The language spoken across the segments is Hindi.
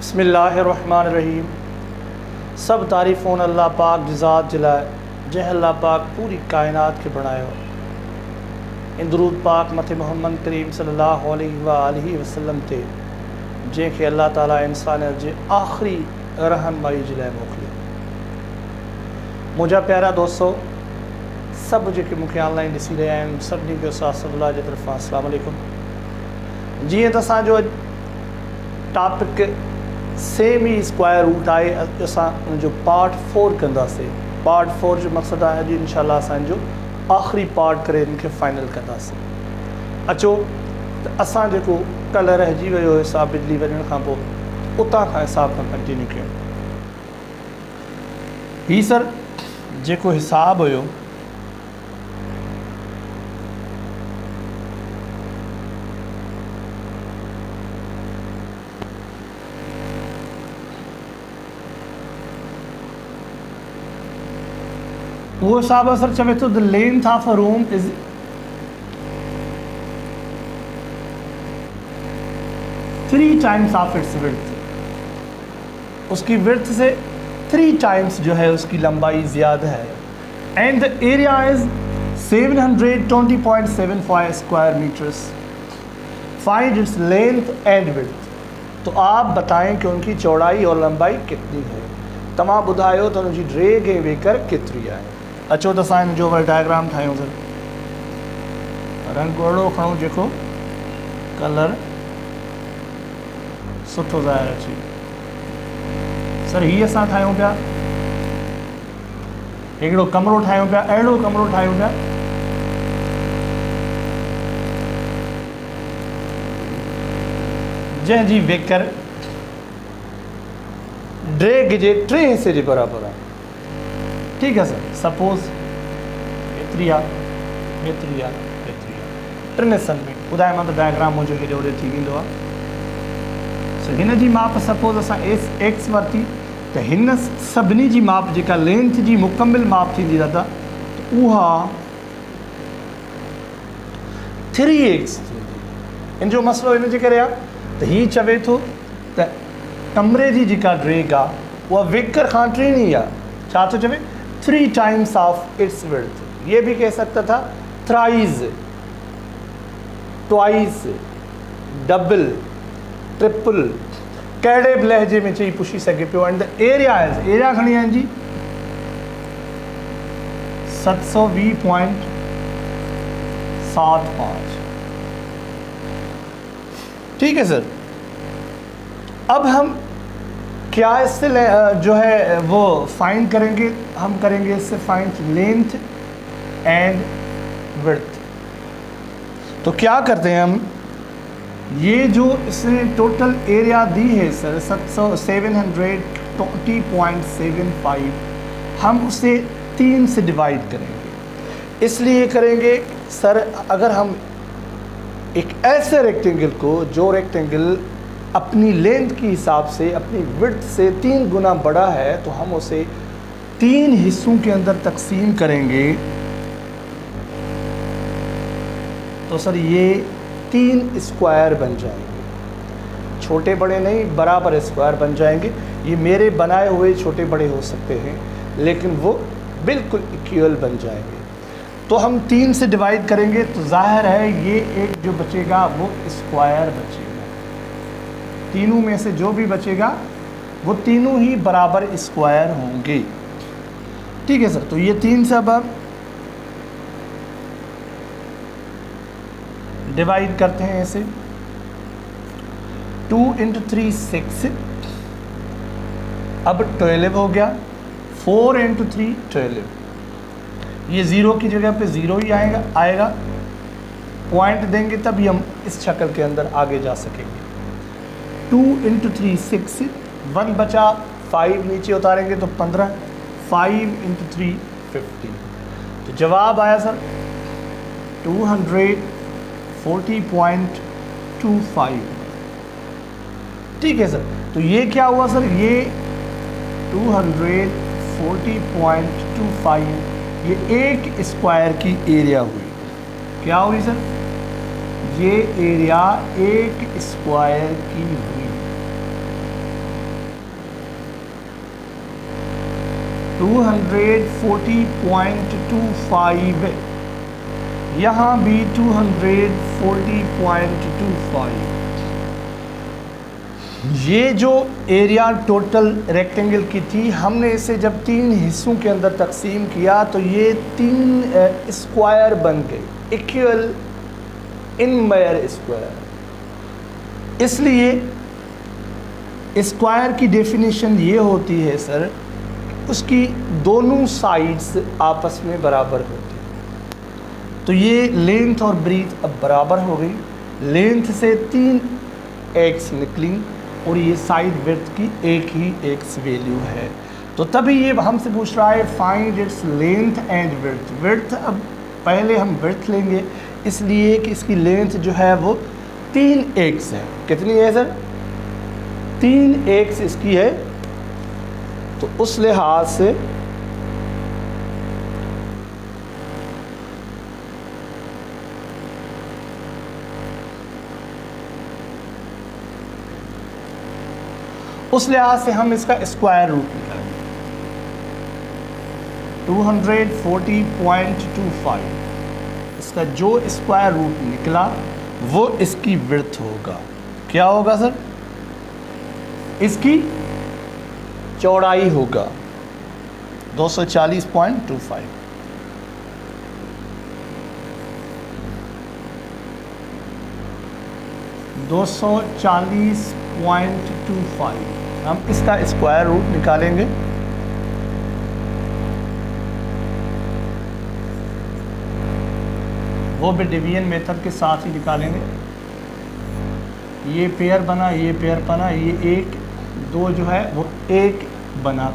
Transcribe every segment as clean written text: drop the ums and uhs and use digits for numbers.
बिस्मिल्लाहिर्रहमानिर्रहीम। सब तारीफ़ों अल्लाह पाक ज़ात जलाए जह अल्लाह पाक पूरी कायनात के बनाए हो। इन दुरूद पाक मत मोहम्मद करीम सल्लल्लाहु अलैहि वसल्लम ते जंहिंखे अल्लाह ताला इंसान जे आख़िरी रहनुमाई जे लाइ मोकिलियो। मुंहिंजा प्यारा दोस्तो सभु जेके मूंखे ऑनलाइन ॾिसी रहिया आहिनि सभिनी खे अल्लाह जे तरफ़ां अस्सलाम वालेकुम। जीअं त असांजो टॉपिक सेमी स्क्वायर रूट आहे, असां उनजो पार्ट 4 कंदासीं। पार्ट 4 जो मक़सदु आहे अॼु इंशाअल्लाह असांजो आख़िरी पार्ट करे इनखे फाइनल कंदासीं। अचो त असां जेको कल्ह रहिजी वियो हिसाब बिजली वञण खां पोइ उतां खां हिसाब खां कंटिन्यू कयूं। हीउ सर जेको हिसाबु हुयो वो हिसाब सर चवे तो the length of a room is three times of its width. उसकी विड्थ से 3 टाइम्स जो है उसकी लंबाई ज़्यादा है। And the area is 720.75 square metres. Find its length and width. तो आप बताएं कि उनकी चौड़ाई और लंबाई कितनी है। तमाम ॿुधायो तो उनकी ड्रेग ऐं वेकर केतिरी आहे। अचो तो असां जो डायग्राम ठाहियूं सर। रंग अहिड़ो खणूं जेको कलर सुठो ज़ाहिर अचे। सर हीअ असां ठाहियूं पिया हिकिड़ो कमिरो ठाहियूं पिया, अहिड़ो कमिरो ठाहियूं पिया जंहिंजी वेकर ड्रेग जे 3 हिस्से जे बराबरि आहे। ठीक है सर। सपोज एतिरी आहे, एतिरी आहे, एतिरी आहे, 3 हिस्सनि में ॿुधाए मां त डायग्राम मुंहिंजो हेॾे होॾे थी वेंदो आहे। सो हिन जी माप सपोज असां एक्स वरिती त हिन सभिनी जी माप जेका लेंथ जी मुकमिल माप थींदी दादा त उहा 3x थींदी। इन जो मसइलो इन जे करे आहे त हीअ चवे थो त कमरे जी जेका ड्रेग आहे उहा वेकर खां 3 आहे। छा थो चवे 3 टाइम्स ऑफ इट्स विड्थ। ये भी कह सकता था थ्राइज, ट्वाइस, डबल, ट्रिपल, कहिड़े बि लहजे में चई पुछी सघे पियो। And the area is area खणी आहिनि जी 720.75। ठीक है सर। अब हम क्या इससे जो है वो फाइंड करेंगे, हम करेंगे इससे फाइंड लेंथ एंड विड्थ। तो क्या करते हैं हम, ये जो इसने टोटल एरिया दी है सर 720.75, हम उसे 3 से डिवाइड करेंगे। इसलिए करेंगे सर अगर हम एक ऐसे रेक्टेंगल को जो रेक्टेंगल अपनी लेंथ के हिसाब से अपनी विड्थ से 3 गुना बड़ा है तो हम उसे 3 हिस्सों के अंदर तकसीम करेंगे। तो सर ये 3 स्क्वायर बन जाएंगे, छोटे बड़े नहीं बराबर स्क्वायर बन जाएंगे। ये मेरे बनाए हुए छोटे बड़े हो सकते हैं लेकिन वो बिल्कुल इक्वल बन जाएंगे। तो हम 3 से डिवाइड करेंगे तो जाहिर है ये एक जो बचेगा वो स्क्वायर बचेगा। तीनों में से जो भी बचेगा वो तीनों ही बराबर स्क्वायर होंगे। ठीक है सर। तो ये 3 से अब डिवाइड करते हैं ऐसे 2 × 3 6, अब 12 हो गया। 4 × 3 12। ये 0 की जगह पे 0 ही आएगा। पॉइंट देंगे तभी हम इस शक्ल के अंदर आगे जा सकेंगे। 2 × 3 6, 1 बचा, 5 नीचे उतारेंगे तो 15, 5 × 3 15। तो जवाब आया सर 240.25। ठीक है सर। तो ये क्या हुआ सर, ये 240.25 ये एक स्क्वायर की एरिया हुई। क्या हुई सर? ये एरिया एक स्क्वायर की हुई 240.25, यहाँ भी 240.25। ये जो एरिया टोटल रेक्टेंगल की थी, हमने इसे जब 3 हिस्सों के अंदर तकसीम किया तो ये 3 स्क्वायर बन गए, इक्वल इन मेयर स्क्वायर। इसलिए स्क्वायर की डेफिनेशन ये होती है सर, उसकी दोनों साइड्स आपस में बराबर होती हैं। तो ये लेंथ और ब्रीथ अब बराबर हो गई, लेंथ से 3 एक्स निकली और ये साइड विड्थ की एक ही एक्स वैल्यू है। तो तभी ये हमसे पूछ रहा है find its length and width. Width अब पहले हम विड्थ लेंगे, इसलिए कि इसकी लेंथ जो है वो 3 एक्स है। कितनी है सर? 3 एक्स इसकी है। तो उस लिहाज से हम इसका स्क्वायर रूट निकालेंगे। 240.25 इसका जो स्क्वायर रूट निकला वो इसकी विड्थ होगा। क्या होगा सर? इसकी चौड़ाई होगा 240.25। हम इसका स्क्वायर रूट निकालेंगे। वो भी डिवीजन मेथड के साथ ही निकालेंगे। ये पेयर बना, ये पेयर बना, ये 1 2 जो है वो 1 बना।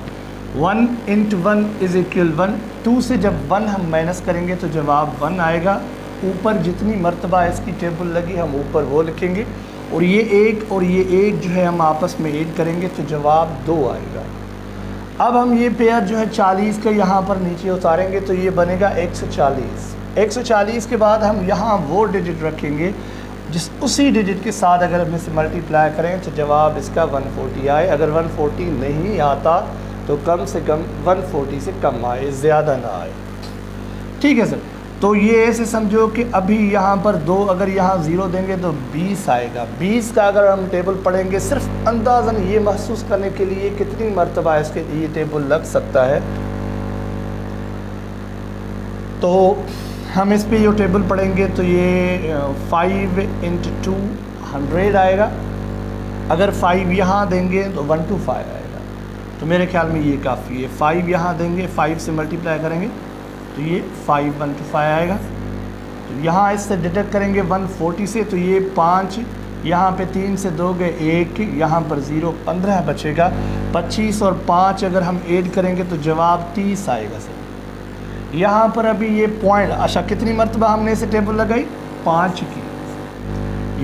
1 × 1 = 1। 2 से जब 1 हम माइनस करेंगे तो जवाब 1 आएगा। ऊपर जितनी मर्तबा इसकी टेबल लगी हम ऊपर वो लिखेंगे, और ये 1 और ये 1 जो है हम आपस में ऐड करेंगे तो जवाब 2 आएगा। अब हम ये पेयर जो है 40 का यहाँ पर नीचे उतारेंगे तो ये बनेगा 140। 140 के बाद हम यहाँ वो डिजिट रखेंगे उसी डिजिट के साथ अगर हम इसे मल्टीप्लाई करें तो जवाब इसका 140 आए। अगर 140 नहीं आता तो कम से कम 140 से कम आए, ज़्यादा ना आए। ठीक है सर। तो ये ऐसे समझो कि अभी यहाँ पर 2, अगर यहाँ 0 देंगे तो 20 आएगा। 20 का अगर हम टेबल पढ़ेंगे सिर्फ अंदाज़न ये महसूस करने के लिए कितनी मरतबा इसके ये टेबल लग सकता है, तो हम इस पे ये टेबल पढ़ेंगे तो ये 5 × 2 100 आएगा। अगर 5 यहाँ देंगे तो 125 आएगा। तो मेरे ख्याल में ये काफ़ी है। 5 यहाँ देंगे, 5 से मल्टीप्लाई करेंगे तो ये 515 आएगा। तो यहाँ इससे डिडक्ट करेंगे 140 से, तो ये 5, यहाँ पे 3 से 2 गए 1, यहाँ पर 0 15 बचेगा। 25 और 5 अगर हम ऐड करेंगे तो जवाब 30 आएगा सर। यहाँ पर अभी ये पॉइंट, अच्छा कितनी मरतबा हमने इसे टेबल लगाई? 5 की।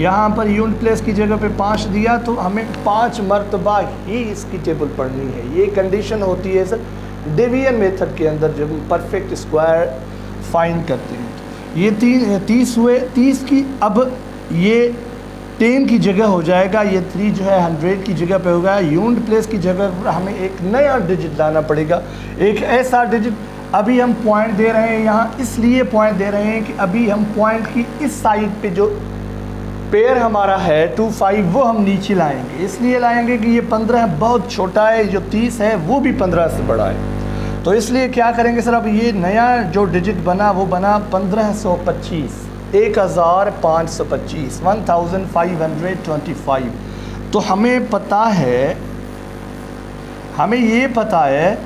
यहाँ पर यूनिट प्लेस की जगह पे 5 दिया तो हमें 5 मरतबा ही इसकी टेबल पढ़नी है। ये कंडीशन होती है सर डिवीजन मेथड के अंदर जब हम परफेक्ट स्क्वायर फाइंड करते हैं। ये 30 हुए, 30 की अब ये 10 की जगह हो जाएगा, ये 3 जो है 100 की जगह पे होगा। यूनिट प्लेस की जगह पर हमें एक नया डिजिट लाना पड़ेगा, एक ऐसा डिजिट। अभी हम पॉइंट दे रहे हैं यहाँ, इसलिए पॉइंट दे रहे हैं कि अभी हम पॉइंट की इस साइड पे जो पेयर हमारा है 25 वो हम नीचे लाएंगे। इसलिए लाएंगे कि ये 15 बहुत छोटा है, जो 30 है वो भी 15 से बड़ा है। तो इसलिए क्या करेंगे सर, अब ये नया जो डिजिट बना वो बना 1525, 1525, 1525। तो हमें पता है, हमें ये पता है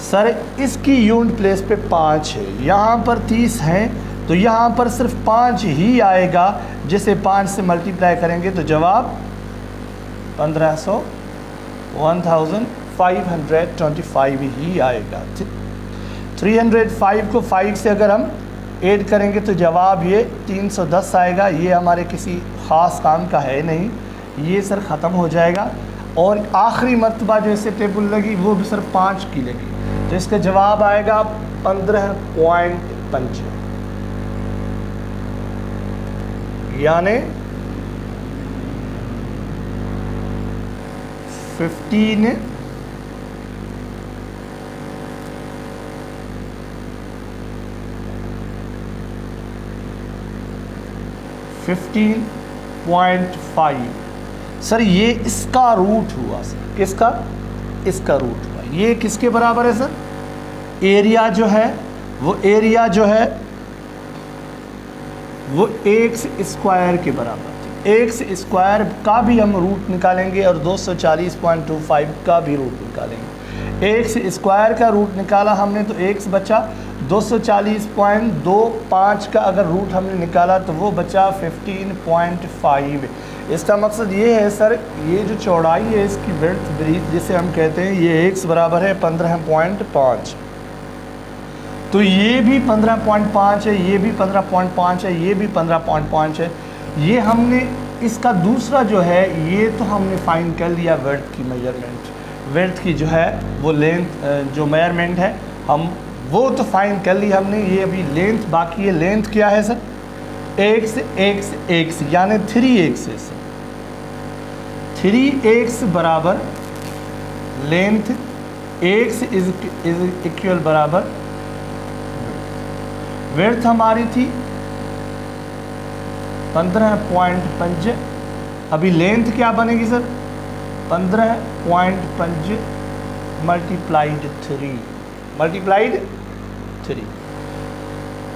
सर इसकी यूनिट प्लेस पे 5 है, यहाँ पर 30 हैं तो यहाँ पर सिर्फ 5 ही आएगा, जिसे 5 से मल्टीप्लाई करेंगे तो जवाब 1525 ही आएगा। 305 को 5 से अगर हम ऐड करेंगे तो जवाब ये 310 आएगा। ये हमारे किसी ख़ास काम का है नहीं, ये सर ख़त्म हो जाएगा। और आखिरी मरतबा जो इसे टेबल लगी वो भी सर 5 की लगी, तो इसका जवाब आएगा 15.5। यानी 15 15.5। सर ये इसका रूट हुआ सर, किसका? इसका रूट हुआ। ये किसके बराबर है सर? एरिया जो है वो एरिया जो है वो एक्स स्क्वायर के बराबर थी। एक्स स्क्वायर का भी हम रूट निकालेंगे और 240.25 का भी रूट निकालेंगे। एक्स स्क्वायर का रूट निकाला हमने तो एक्स बचा, 240.25 का अगर रूट हमने निकाला तो वो बचा 15.5। इसका मकसद ये है सर, ये जो चौड़ाई है इसकी विड्थ ब्रीथ जिसे हम कहते हैं, ये एक्स बराबर है 15.5, तो ये भी 15.5 है, ये भी 15.5 है, ये भी 15.5 है। ये हमने इसका दूसरा जो है ये तो हमने फाइंड कर लिया विड्थ की मेजरमेंट, विड्थ की जो है वो लेंथ जो मेजरमेंट है हम वो तो फाइंड कर ली हमने। ये अभी लेंथ बाकी है। लेंथ क्या है सर? एक्स एक्स एक्स यानी 3x है सर। 3x बराबर लेंथ, x इज इक्वल बराबर विड्थ हमारी थी 15.5। अभी लेंथ क्या बनेगी सर? 15.5 मल्टीप्लाइड 3।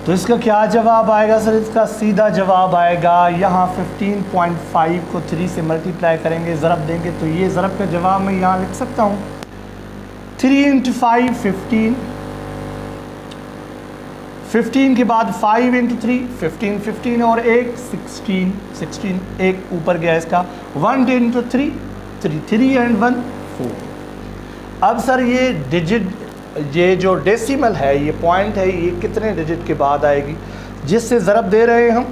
तो इसका क्या जवाब आएगा सर? इसका सीधा जवाब आएगा, यहाँ 15.5 को 3 से मल्टीप्लाई करेंगे, ज़रब देंगे तो ये ज़रब का जवाब मैं यहाँ लिख सकता हूँ 3 × 5 15, 15 के बाद 5 × 3 15, 15 और 1 16, 16 एक ऊपर गया इसका, 1 × 3 3, 3 and 1 4। अब सर ये डिजिट, ये जो डेसिमल है, ये पॉइंट है, ये कितने डिजिट के बाद आएगी? जिससे ज़रब दे रहे हैं हम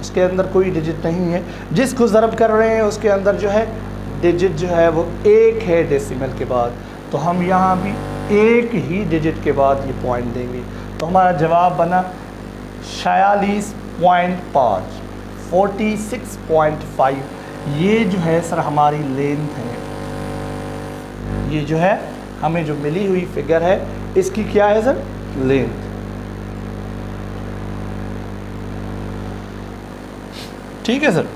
उसके अंदर कोई डिजिट नहीं है, जिसको ज़रब कर रहे हैं उसके अंदर जो है डिजिट जो है वो एक है डेसिमल के बाद, तो हम यहाँ भी एक ही डिजिट के बाद ये पॉइंट देंगे। तो हमारा जवाब बना 46.5, 46.5। ये जो है सर हमारी लेंथ है, ये जो है हमें जो मिली हुई फिगर है इसकी क्या है सर? लेंथ। ठीक है सर।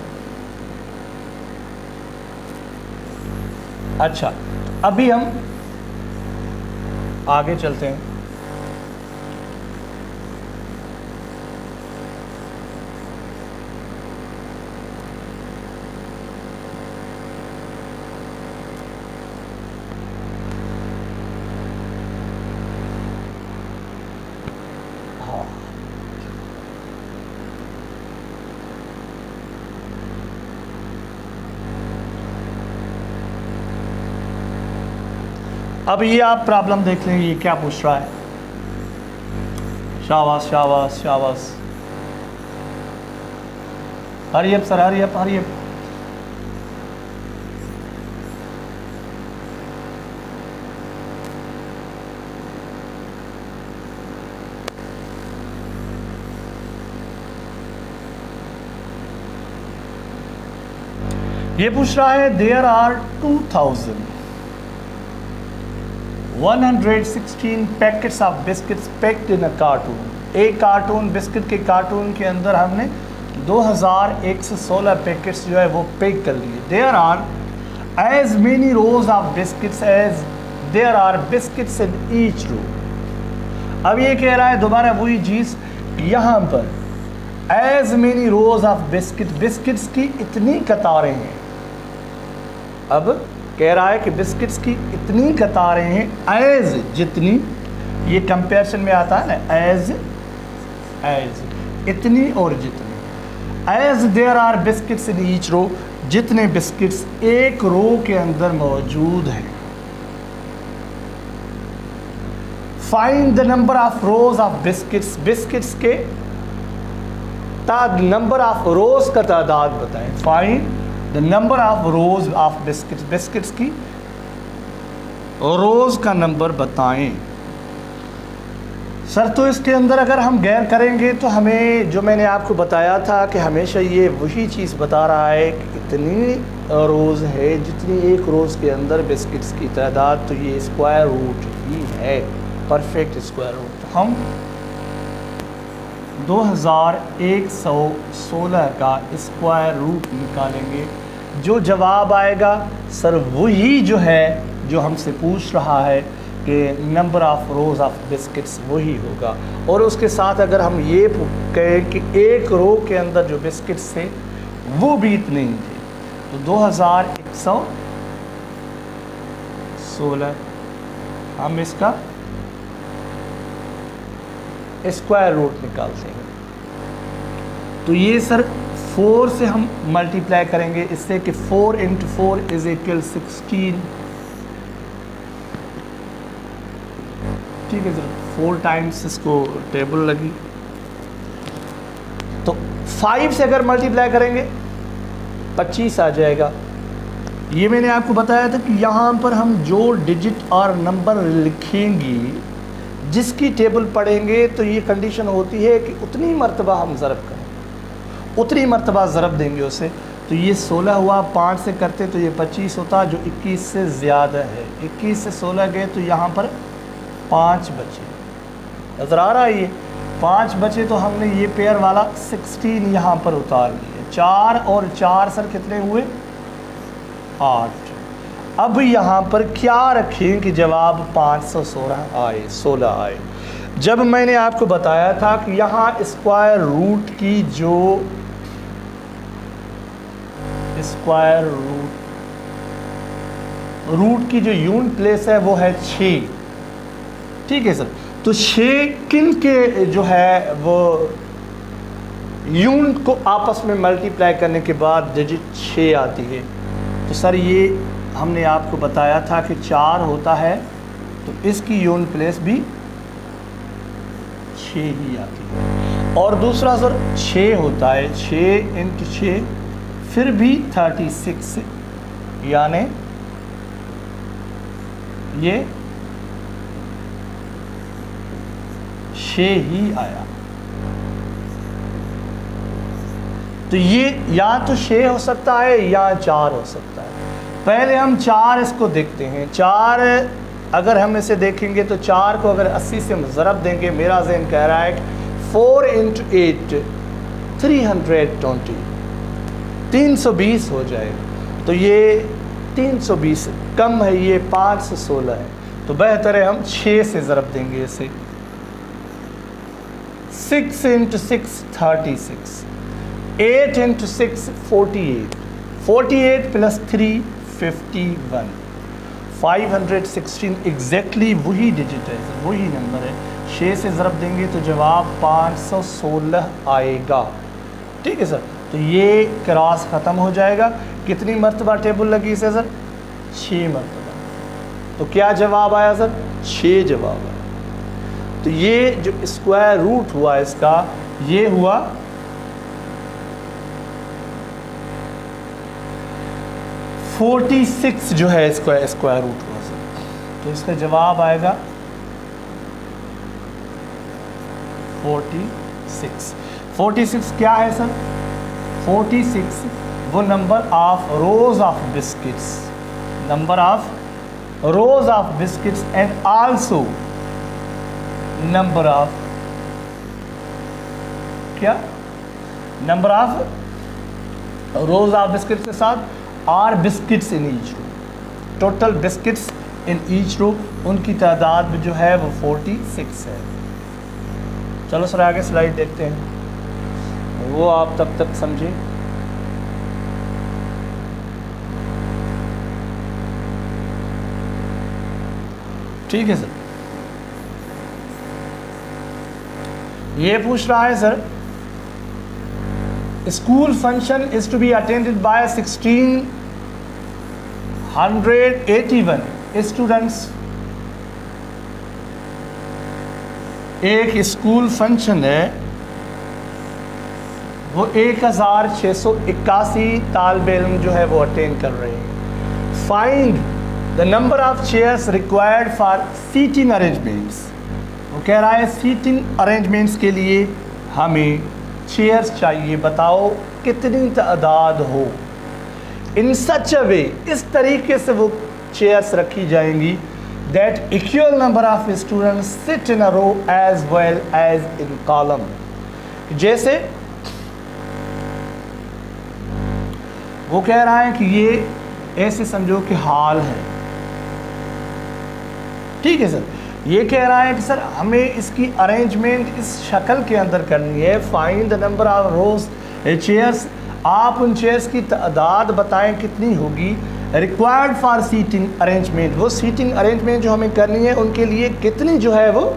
अच्छा, तो अभी हम आगे चलते हैं। अब ये आप प्रॉब्लम देख लें, ये क्या पूछ रहा है। शाबाश शाबाश शाबाश, hurry up sir, hurry up hurry up. ये पूछ रहा है there are 2116 packets of biscuits packed in a carton. एक कार्टून, बिस्किट के कार्टून के अंदर हमने 2116 पैकेट्स जो है वो पैक कर लिए। There are as many rows of biscuits as there are biscuits in each row. अब ये कह रहा है दोबारा वही चीज़, यहाँ पर as many rows of biscuit, biscuits की इतनी कतारें हैं। अब कह रहा है कि बिस्किट्स की इतनी कतारें हैं, एज जितनी, ये कंपैरिजन में आता है ना, एज इतनी और जितनी। As there are biscuits in each row, जितने बिस्किट्स एक रो के अंदर मौजूद हैं। Find the number of rows of biscuits, biscuits के नंबर ऑफ रोज का तादाद बताएं। Find the number of rows of biscuits, biscuits की रोज का नंबर बताएं। सर तो इसके अंदर अगर हम गैर करेंगे तो हमें, जो मैंने आपको बताया था कि हमेशा ये वही चीज़ बता रहा है कि इतनी रोज़ है जितनी एक रोज़ के अंदर बिस्किट्स की तादाद, तो ये स्क्वायर रूट ही है, परफेक्ट स्क्वायर रूट। हम 2116 का स्क्वायर रूट निकालेंगे। जो जवाब आएगा सर वही जो है जो हमसे पूछ रहा है कि number of rose of biscuits, वही होगा। और उसके साथ अगर हम ये कहें कि एक रो के अंदर जो बिस्किट्स थे वो भी इतने ही थे, तो 2116 हम इसका स्क्वायर रूट निकालते हैं। तो ये सर 4 से हम मल्टीप्लाई करेंगे इससे कि 4 × 4 = 16। ठीक है सर, 4 टाइम्स इसको टेबल लगी। तो 5 से अगर मल्टीप्लाई करेंगे 25 आ जाएगा। ये मैंने आपको बताया था कि यहाँ पर हम जो डिजिट और नंबर लिखेंगे, जिसकी टेबल पढ़ेंगे, तो ये कंडीशन होती है कि उतनी मर्तबा हम ज़रब करें, उतनी मर्तबा ज़रब देंगे उसे। तो ये 16 हुआ, 5 से करते तो ये 25 होता, जो 21 से ज़्यादा है। 21 से 16 गए तो यहाँ पर 5 बचे, नज़र आ रहा है ये 5 बचे। तो हमने ये पेयर वाला 16 यहाँ पर उतार लिए। 4 और 4 सर कितने हुए? 8। अब यहाँ पर क्या रखें कि जवाब 16 आए। जब मैंने आपको बताया था कि यहाँ स्क्वायर रूट की जो यूनिट प्लेस है वो है 6। ठीक है सर, तो 6 किन के जो है वो यूनिट को आपस में मल्टीप्लाई करने के बाद डिजिट 6 आती है। तो सर ये हमने आपको बताया था कि 4 होता है, तो इसकी यूनिट प्लेस भी 6 ही आती है। और दूसरा सर 6 होता है, 6 × 6 फिर भी 36, यानी ये 6 ही आया। तो ये या तो 6 हो सकता है या 4 हो सकता है। पहले हम 4 इसको देखते हैं। 4 अगर हम इसे देखेंगे तो 4 को अगर 80 से ज़रब देंगे, मेरा ज़हन कह रहा है कि 4 × 8 320, 320 हो जाएगा। तो ये 320 कम है, ये 516 है, तो बेहतर है हम 6 से ज़रब देंगे इसे। 6 × 6 36, 8 × 6 48, 48 + 3 51, 516 एग्जैक्टली वही डिजिट है, वही नंबर है। 6 से ज़रब देंगे तो जवाब 516 आएगा। ठीक है सर, तो ये क्रॉस ख़त्म हो जाएगा। कितनी मरतबा टेबल लगी इसे सर? 6 मरतबा। तो क्या जवाब आया सर? 6 जवाब आया। तो ये जो स्क्वायर रूट हुआ इसका, ये हुआ 46 जो है इसका स्क्वायर रूट हुआ सर। तो इसका जवाब आएगा 46। 46 क्या है सर? 46 वो number of rows of biscuits, number of rows of biscuits and also number of क्या? Number of rows of biscuits के साथ are biscuits in each row, total biscuits in each row, उनकी तादाद में जो है वो 46 है। चलो सर आगे स्लाइड देखते हैं, वो आप तब तक समझें। ठीक है सर, ये पूछ रहा है sir, school function is to be attended by 1681 students. एक स्कूल फंक्शन है, वो 1681 तालिब इल्म जो है वो अटेंड कर रहे हैं। Find the number of chairs required for seating arrangements. वो कह रहा है सीटिंग अरेंजमेंट्स के लिए हमें चेयर्स चाहिए, बताओ कितनी तादाद हो। इन सच अ वे, इस तरीके से वो चेयर्स रखी जाएंगी that equal number of students sit in a row as well as in column. जैसे वो कह रहा है कि ये ऐसे समझो कि हॉल है, ठीक है सर। ये कह रहा है कि सर हमें इसकी अरेंजमेंट इस शक्ल के अंदर करनी है। Find the number of rose chairs, आप उन चेयर्स की तादाद बताएं कितनी होगी। रिक्वायर्ड फॉर सीटिंग अरेंजमेंट, वो सीटिंग अरेंजमेंट जो हमें करनी है उनके लिए कितनी जो है वो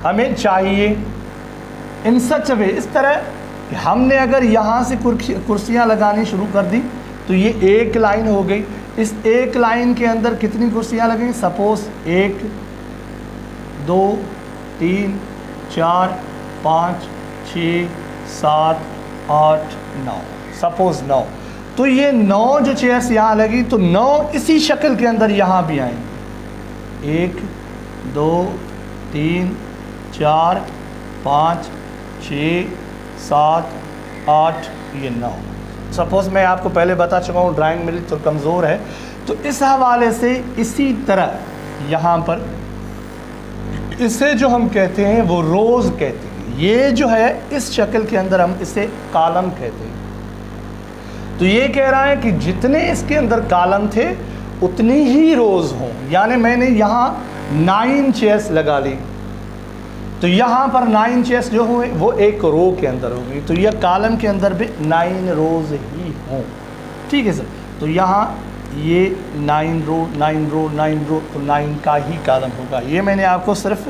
हमें चाहिए। इन सच वे, इस तरह कि हमने अगर यहाँ से कुर्सियाँ लगानी शुरू कर दी तो ये एक लाइन हो गई। इस एक लाइन के अंदर कितनी कुर्सियाँ लगेंगी, सपोज 1 2 3 4 5 6 7 8 9, सपोज 9। तो ये 9 जो चेयर्स यहाँ लगी तो 9 इसी शक्ल के अंदर यहाँ भी आएंगे। 1 2 3 4 5 6 7 8, ये 9। सपोज़ मैं आपको पहले बता चुका हूँ ड्राइंग मेरी तो कमज़ोर है, तो इस हवाले से इसी तरह यहाँ पर इसे जो हम कहते हैं वो रोज़ कहते हैं। ये जो है इस शक्ल के अंदर हम इसे कॉलम कहते हैं। तो ये कह रहा है कि जितने इसके अंदर कॉलम थे उतनी ही रोज़ हों, यानी मैंने यहाँ 9 चेयर्स लगा ली तो यहाँ पर 9 चेयर्स जो हुए वो एक रो के अंदर होंगी, तो यह कॉलम के अंदर भी 9 रोज़ ही हों, ठीक है सर। तो यहाँ ये 9 रो 9 रो 9 रो, तो 9 का ही कॉलम होगा। ये मैंने आपको सिर्फ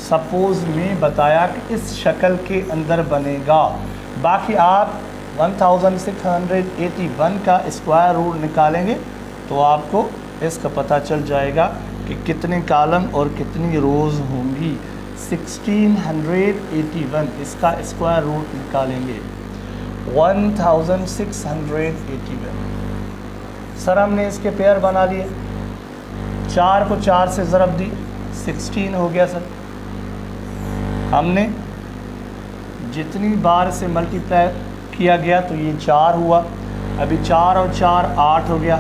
सपोज़ में बताया कि इस शक्ल के अंदर बनेगा। बाकी आप 1681 का स्क्वायर रूट निकालेंगे तो आपको इसका पता चल जाएगा कि कितने कॉलम और कितनी रोज़ होंगी। 1681 इसका स्क्वायर रूट निकालेंगे 1681। सर हमने इसके पेयर बना लिए, 4 को 4 से ज़रब दी 16 हो गया सर। हमने जितनी बार से मल्टीप्लाई किया गया तो ये 4 हुआ। अभी 4 और 4 8 हो गया,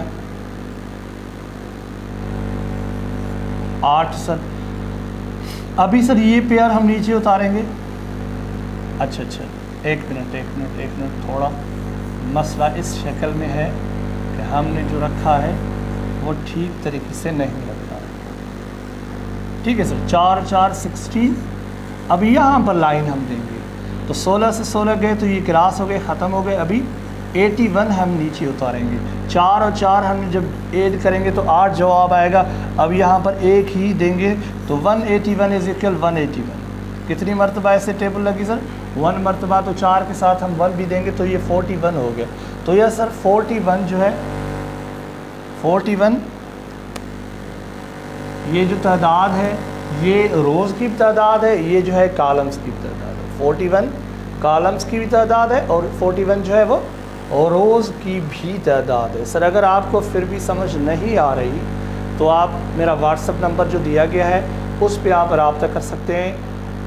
8 सर। अभी सर ये पेयर हम नीचे उतारेंगे। अच्छा, एक मिनट, थोड़ा मसला इस शक्ल में है कि हमने जो रखा है वो ठीक तरीके से नहीं रखा है, ठीक है सर। 4 4 16। अब यहाँ पर लाइन हम देंगे तो 16 से 16 गए तो ये क्रॉस हो गए, ख़त्म हो गए। अभी 81 हम नीचे उतारेंगे। 4 और 4 हम जब ऐड करेंगे तो 8 जवाब आएगा। अब यहाँ पर एक ही देंगे तो 181 इज इक्वल 181। कितनी मरतबा ऐसे टेबल लगी सर, 1 मरतबा, तो 4 के साथ हम 1 भी देंगे तो ये 41 हो गया। तो यह सर 41 जो है 41 ये जो तादाद है ये रोज़ की तादाद है, ये जो है कॉलम्स की तादाद है। 41 कॉलम्स की भी तादाद है और 41 जो है वो रोज़ की भी तादाद है। सर अगर आपको फिर भी समझ नहीं आ रही तो आप मेरा व्हाट्सअप नंबर जो दिया गया है उस पर आप रब्ता कर सकते हैं।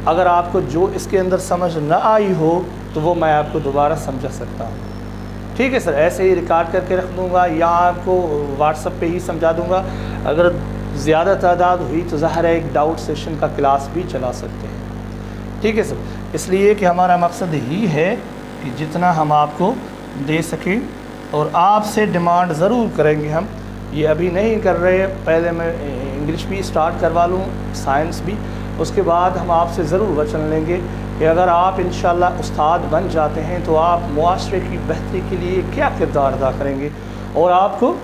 अगर आपको जो इसके अंदर समझ ना आई हो तो वो मैं आपको दोबारा समझा सकता हूँ, ठीक है सर। ऐसे ही रिकॉर्ड करके रख दूँगा या आपको व्हाट्सअप पे ही समझा दूँगा। अगर ज़्यादा तादाद हुई तो ज़ाहिर है एक डाउट सेशन का क्लास भी चला सकते हैं, ठीक है सर। इसलिए कि हमारा मकसद ही है कि जितना हम आपको दे सकें और आपसे डिमांड ज़रूर करेंगे। हम ये अभी नहीं कर रहे, पहले मैं इंग्लिश भी स्टार्ट करवा लूँ, साइंस भी, उसके बाद हम आपसे ज़रूर वचन लेंगे कि अगर आप इंशाल्लाह उस्ताद बन जाते हैं तो आप मुआशरे की बेहतरी के लिए क्या किरदार अदा करेंगे। और आपको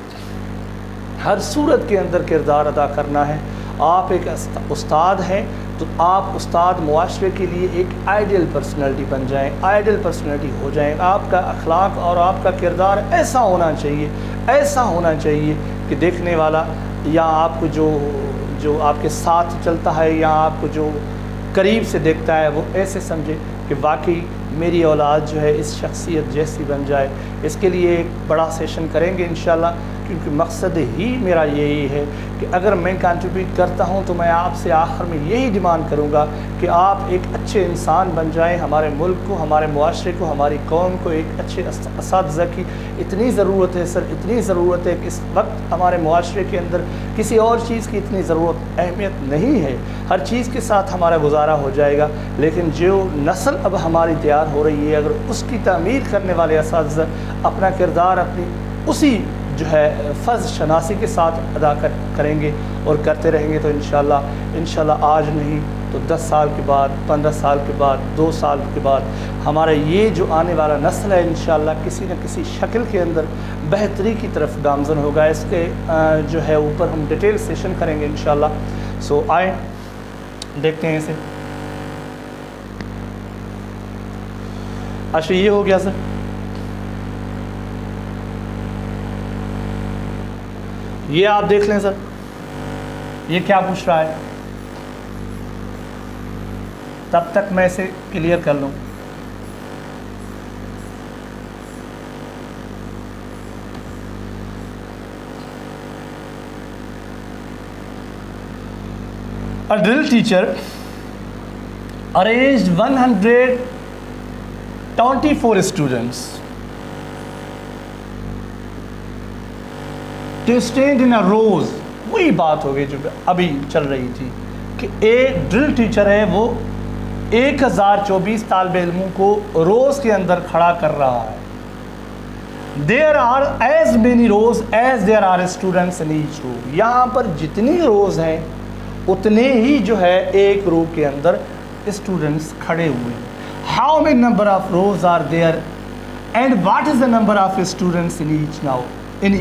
हर सूरत के अंदर किरदार अदा करना है। आप एक उस्ताद हैं तो आप उस्ताद मुआशरे के लिए एक आइडियल पर्सनैलिटी बन जाएं, आइडियल पर्सनैलिटी हो जाएं। आपका अखलाक और आपका किरदार ऐसा होना चाहिए कि देखने वाला या आपको जो आपके साथ चलता है या आपको जो करीब से देखता है वो ऐसे समझे कि वाकई मेरी औलाद जो है इस शख्सियत जैसी बन जाए। इसके लिए एक बड़ा सेशन करेंगे इंशाल्लाह, क्योंकि मकसद ही मेरा यही है कि अगर मैं कंट्रीब्यूट करता हूं तो मैं आपसे आखिर में यही डिमांड करूंगा कि आप एक अच्छे इंसान बन जाएं। हमारे मुल्क को, हमारे मुआशरे को, हमारी कौम को एक अच्छे असातिज़ा की इतनी ज़रूरत है सर, इतनी ज़रूरत है कि इस वक्त हमारे मुआशरे के अंदर किसी और चीज़ की इतनी ज़रूरत अहमियत नहीं है। हर चीज़ के साथ हमारा गुजारा हो जाएगा, लेकिन जो नस्ल अब हमारी तैयार हो रही है, अगर उसकी तामीर करने वाले असातिज़ा अपना किरदार अपनी उसी जो है फ़र्ज़ शनासी के साथ अदा करेंगे और करते रहेंगे तो इंशाल्लाह आज नहीं तो 10 साल के बाद, 15 साल के बाद, 2 साल के बाद हमारा ये जो आने वाला नस्ल है इंशाल्लाह किसी न किसी शक्ल के अंदर बेहतरी की तरफ गामज़न होगा। इसके जो है ऊपर हम डिटेल सेशन करेंगे इंशाल्लाह। सो आए देखते हैं इसे। अच्छा, ये हो गया सर। ये आप देख लें सर, ये क्या पूछ रहा है, तब तक मैं इसे क्लियर कर लूँ। A drill teacher arranged 124 students to stand in a rows। वही बात हो गई जो अभी चल रही थी कि एक ड्रिल टीचर है, वो 1024 तालिब इल्मों को रोज़ के अंदर खड़ा कर रहा है। There are as many rows as there are students in each row. यहाँ पर जितनी रोज़ हैं उतने ही जो है एक रो के अंदर स्टूडेंट्स खड़े हुए हैं। How many number of rows are there and what is the number of students in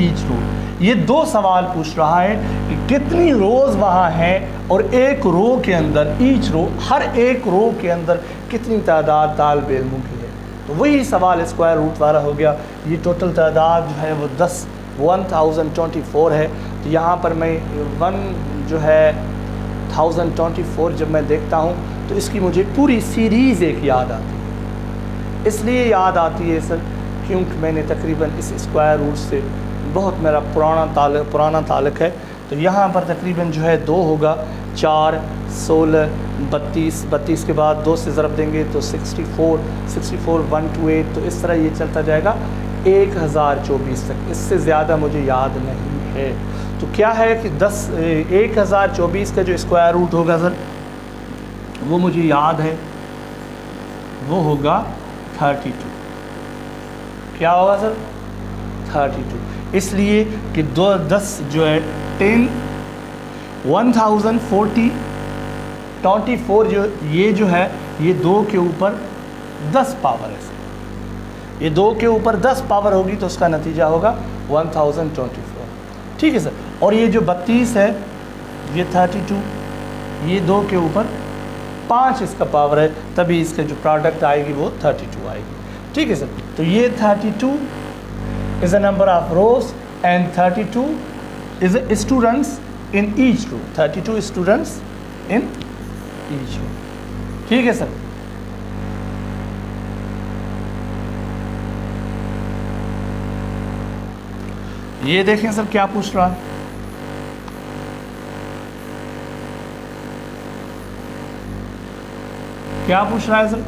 each row. ये दो सवाल पूछ रहा है कि कितनी रोज़ वहाँ हैं और एक रो के अंदर, ईच रो, हर एक रो के अंदर कितनी तादाद तालिब इल्मों की है। तो वही सवाल स्क्वायर रूट वाला हो गया। ये टोटल तादाद जो है वो 1024 है। तो यहाँ पर मैं 1024 जब मैं देखता हूँ तो इसकी मुझे पूरी सीरीज़ एक याद आती है। इसलिए याद आती है सर क्योंकि मैंने तकरीबन इस स्क्वायर रूट से बहुत मेरा पुराना ताल्लुक़ है। तो यहाँ पर तकरीबन जो है 2 होगा, 4, 16, 32 के बाद 2 से ज़रब देंगे तो 64, 1 to 8, तो इस तरह ये चलता जाएगा 1024 तक। इससे ज़्यादा मुझे याद नहीं है। तो क्या है कि 1024 का जो स्क्वायर रूट होगा सर वो मुझे याद है, वो होगा 32। क्या होगा सर? 32। इसलिए कि 10 जो है 10 1040 24 जो है ये 2 के ऊपर 10 पावर है सर। ये 2 के ऊपर 10 पावर होगी तो उसका नतीजा होगा 1024। ठीक है सर। और ये जो 32 है ये 32, ये 2 के ऊपर 5 इसका पावर है, तभी इसका जो प्रोडक्ट आएगी वो 32 आएगी। ठीक है सर। तो ये 32 is a number of rows and 32 is a students in each row। 32 students in each row। ठीक है सर। ये देखें सर क्या पूछ रहा है। क्या पूछ रहा है sir?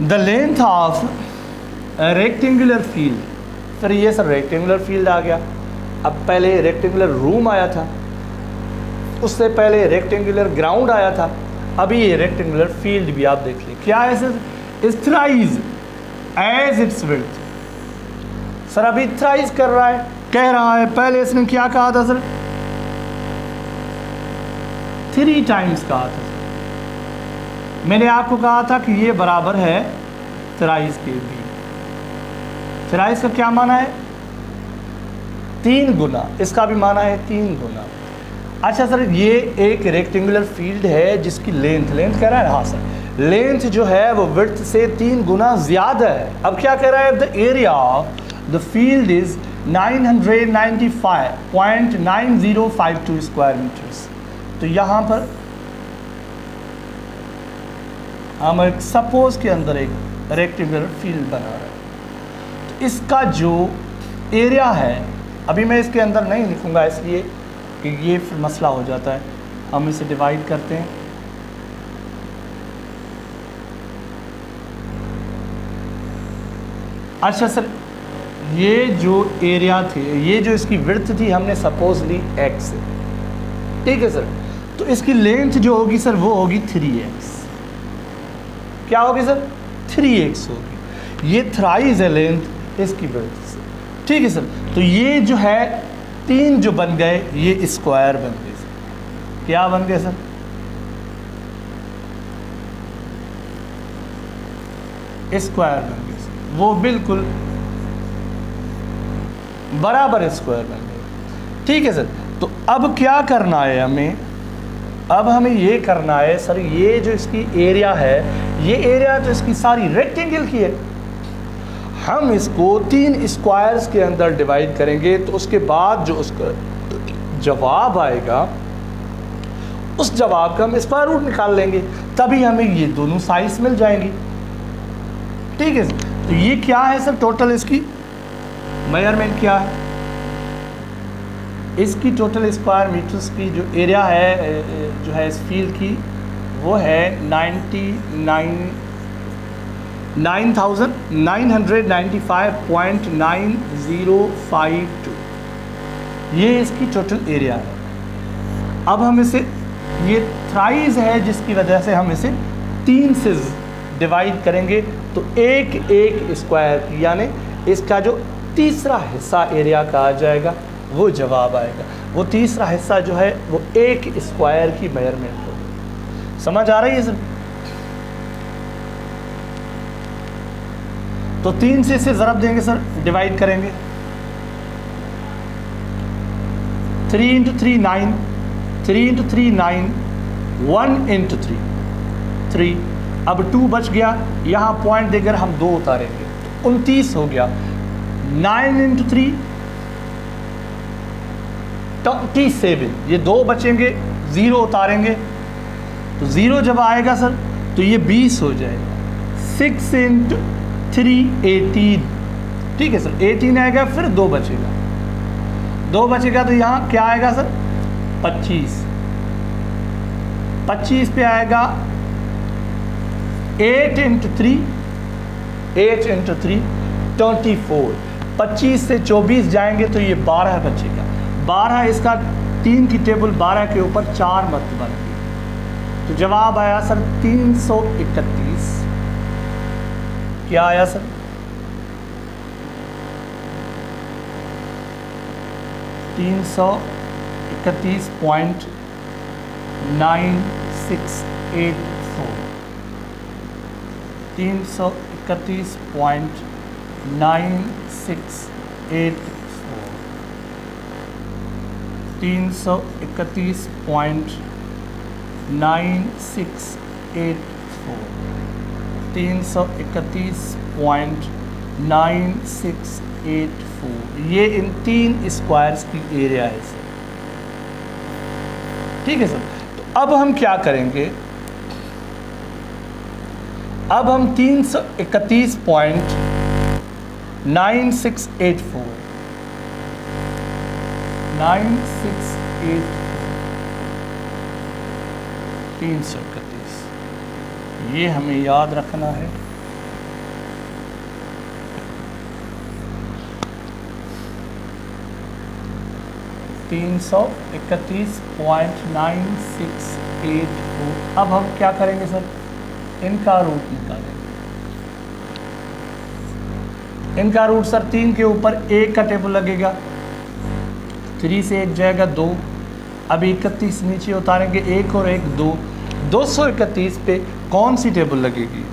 The length of rectangular field. Sir ये सर रेक्टेंगुलर फील्ड आ गया। अब पहले रेक्टेंगुलर रूम आया था, उससे पहले रेक्टेंगुलर ग्राउंड आया था, अभी ये रेक्टेंगुलर फील्ड भी आप देख लें। क्या है sir? Is thrice as its width. Sir अभी थ्राइज कर रहा है, कह रहा है। पहले इसने क्या कहा था सर? 3 टाइम्स कहा था। मैंने आपको कहा था कि ये बराबर है थ्राइज के भी। थ्राइज का क्या माना है? 3 गुना। इसका भी माना है 3 गुना। अच्छा सर ये एक रेक्टेंगुलर फील्ड है जिसकी लेंथ कह रहा है। हाँ सर, लेंथ जो है वो विड्थ से 3 गुना ज़्यादा है। अब क्या कह रहा है? The area of the field is 995.9052 square metres. तो यहाँ पर हम एक सपोज के अंदर एक रेक्टेंगुलर फील्ड बना रहे हैं। तो इसका जो एरिया है, अभी मैं इसके अंदर नहीं लिखूँगा इसलिए कि ये फिर मसला हो जाता है। हम इसे डिवाइड करते हैं। अच्छा सर, ये जो एरिया थी, ये जो इसकी विड्थ थी, हमने सपोज ली x, ठीक है सर। तो इसकी लेंथ जो होगी सर वो होगी 3x। क्या होगी सर? 3x होगी। ये थ्राइज है लेंथ इसकी विड्थ से, ठीक है सर। तो ये जो है 3 जो बन गए ये स्क्वायर बन गए सर। क्या बन गए सर? स्क्वायर बन गए सर, वो बिल्कुल बराबर स्क्वायर बन गए, ठीक है सर। तो अब क्या करना है हमें? अब हमें ये करना है सर, ये जो इसकी एरिया है, ये एरिया तो इसकी सारी रेक्टेंगल की है, हम इसको 3 स्क्वायर्स के अंदर डिवाइड करेंगे। तो उसके बाद जो उसका जवाब आएगा, उस जवाब का हम स्क्वायर रूट निकाल लेंगे, तभी हमें ये दोनों साइड्स मिल जाएंगी, ठीक है सर। तो ये क्या है सर? टोटल इसकी मेजरमेंट क्या है? इसकी टोटल स्क्वायर मीटर्स की जो एरिया है जो है इस फील्ड की, वो है 995.9052। ये इसकी टोटल एरिया है। अब हम इसे, ये थ्राइज है जिसकी वजह से हम इसे 3 से डिवाइड करेंगे, तो एक स्क्वायर, यानी इसका जो तीसरा हिस्सा एरिया का आ जाएगा वो जवाब आएगा। वो तीसरा हिस्सा जो है वो 1 स्क्वायर की मेजरमेंट होगी। समझ आ रही है सर? तो 3 से इसे ज़रब देंगे सर, डिवाइड करेंगे। 3 × 3 9, 3 × 3 9, 1 × 3। अब 2 बच गया, यहाँ पॉइंट देकर हम 2 उतारेंगे, 29 हो गया। 9 × 3 27, ये 2 बचेंगे, 0 उतारेंगे, तो 0 जब आएगा सर तो ये 20 हो जाएगा। 6 × 3 18, ठीक है सर। 18 आएगा, फिर 2 बचेगा, 2 बचेगा तो यहाँ क्या आएगा सर? 25। 25 पे आएगा 8 × 3, 8 × 3 24। 25 से 24 जाएंगे तो ये 12 बचेगा। 12 इसका 3 की टेबल 12 के ऊपर 4 मरतबा लगी, तो जवाब आया सर 331। क्या आया सर? 331.9684। 331.9684। ये इन 3 स्क्वायर्स की एरिया है सर, ठीक है सर। तो अब हम क्या करेंगे? अब हम 331.9684 331, ये हमें याद रखना है। $331.9684। अब हम क्या करेंगे सर? इनका रूट निकालेंगे। इनका रूट सर 3 के ऊपर 1 का टेबल लगेगा, 3 से 1 जाएगा 2। अब 31 नीचे उतारेंगे, 1 और 1 2। 231 पे कौन सी टेबल लगेगी?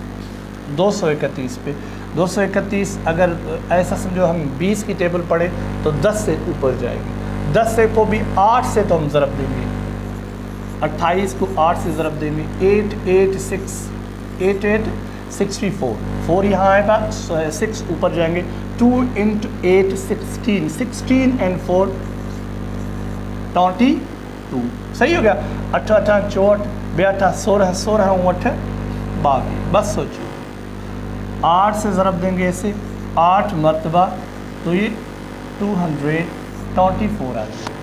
231 पे 231 अगर ऐसा समझो हम 20 की टेबल पढ़े तो 10 से ऊपर जाएगी। 10 से को भी 8 से तो हम ज़रब देंगे, 28 को 8 से ज़रब देंगे। 8 8 6 8 8 64, 4 यहाँ आएगा, 6 ऊपर जाएंगे। 2 × 8 16, 16 and 4 22, सही हो गया। 8 8 64, 8 16, 16 8 22। बस सोचो, 8 से ज़रब देंगे ऐसे, 8 मरतबा, तो ये 224 आ जाएगा।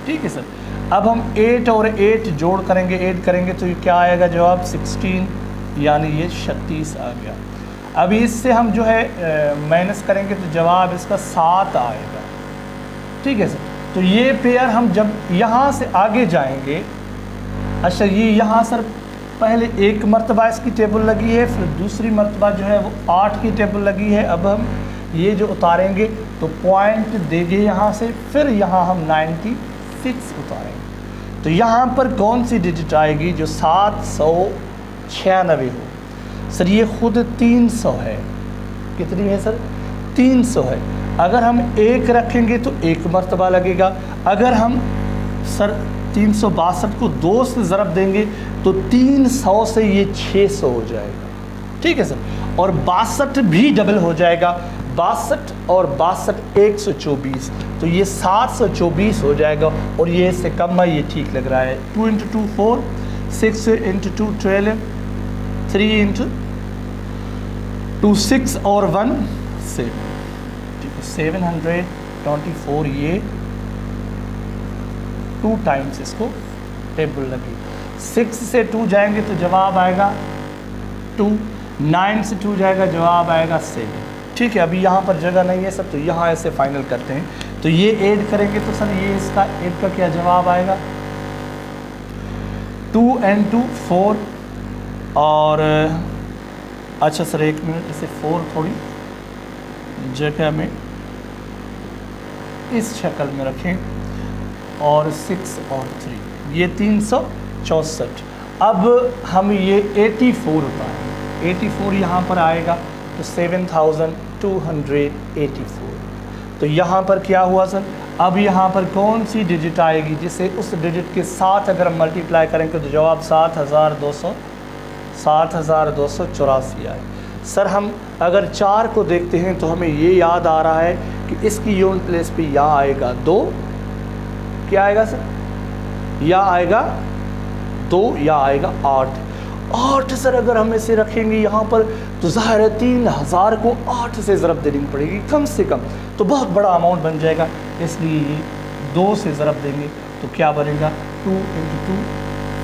ठीक है सर। अब हम 8 और 8 जोड़ करेंगे, ऐड करेंगे तो ये क्या आएगा जवाब 16, यानी ये 36 आ गया। अब इससे हम जो है माइनस करेंगे तो जवाब इसका 7 आएगा। ठीक है सर। तो ये पेयर हम जब यहाँ से आगे जाएंगे, अच्छा ये यहाँ सर पहले एक मरतबा इसकी टेबल लगी है, फिर दूसरी मरतबा जो है वो 8 की टेबल लगी है। अब हम ये जो उतारेंगे तो पॉइंट देंगे यहाँ से, फिर यहाँ हम 96 उतारेंगे। तो यहाँ पर कौन सी डिजिट आएगी जो 796 हो? सर ये खुद 300 है। कितनी है सर? 300 है। अगर हम 1 रखेंगे तो 1 मरतबा लगेगा। अगर हम सर 362 को 2 से ज़रब देंगे तो 300 से ये 600 हो जाएगा। ठीक है सर। और 62 भी डबल हो जाएगा, 62 और 62 124, तो ये 724 हो जाएगा। और ये इससे कम है, ये ठीक लग रहा है। 2 × 2 4, 6 × 2 12, 3 × 2 6 और 1 7। ठीक है, 724 ये 2 टाइम्स इसको टेबल लगी। 6 से 2 जाएंगे तो जवाब आएगा 2, 9 से 2 जाएगा जवाब आएगा 7। ठीक है, अभी यहाँ पर जगह नहीं है सब, तो यहाँ ऐसे फाइनल करते हैं। तो ये ऐड करेंगे तो सर ये इसका ऐड का क्या जवाब आएगा 2 and 2 4। और अच्छा सर एक मिनट, इसे 4 थोड़ी जगह में इस शक्ल में रखें, और 6 और 3 ये 364। अब हम ये 84 उतारेंगे, 84 यहाँ पर आएगा तो 7284। तो यहाँ पर क्या हुआ सर? अब यहाँ पर कौन सी डिजिट आएगी जिसे उस डिजिट के साथ अगर हम मल्टीप्लाई करेंगे तो जवाब 7284 आए। सर हम अगर 4 को देखते हैं तो हमें ये याद आ रहा है कि इसकी यूनिट प्लेस पे यहाँ आएगा 2, क्या आएगा सर? या आएगा 2 या आएगा 8 सर। अगर हम इसे रखेंगे यहाँ पर तो ज़ाहिर है 3000 को 8 से ज़रब देनी पड़ेगी कम से कम, तो बहुत बड़ा अमाउंट बन जाएगा। इसलिए ये 2 से ज़रब देंगे तो क्या बनेगा 2 × 2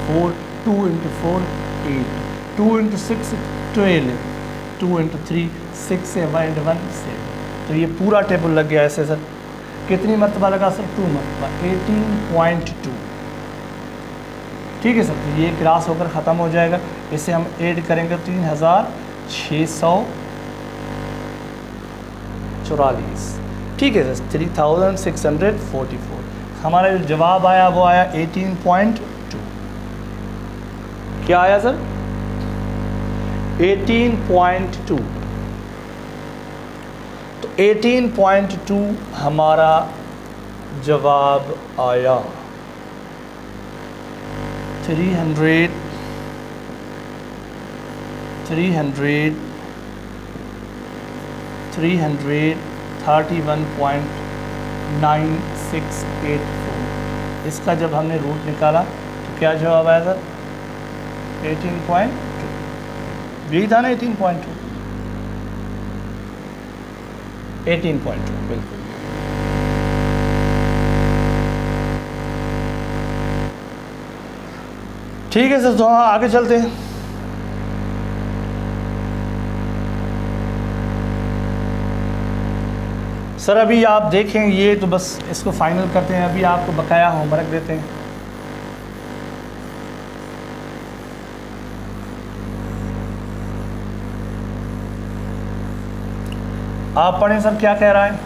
4, 2 × 4 8, 2 × 6 12, 2 × 3 6 and 1 7। तो ये पूरा टेबल लग गया ऐसे सर। कितनी मरतबा लगा सर? 2 मरतबा, 18.2। ठीक है सर। तो ये क्रॉस होकर ख़त्म हो जाएगा। इसे हम ऐड करेंगे 3644। ठीक है सर, 3644। हमारा जो जवाब आया वो आया 18.2। क्या आया सर? 18.2। तो 18.2 हमारा जवाब आया। 331.9684। इसका जब हमने रूट निकाला तो क्या जवाब आया सर? 18.2। यही था ना 18.2 बिल्कुल। ठीक है सर, तो आगे चलते हैं। सर अभी आप देखें ये तो बस इसको फाइनल करते हैं, अभी आपको बकाया होमवर्क देते हैं। आप पढ़ें सर क्या कह रहा है।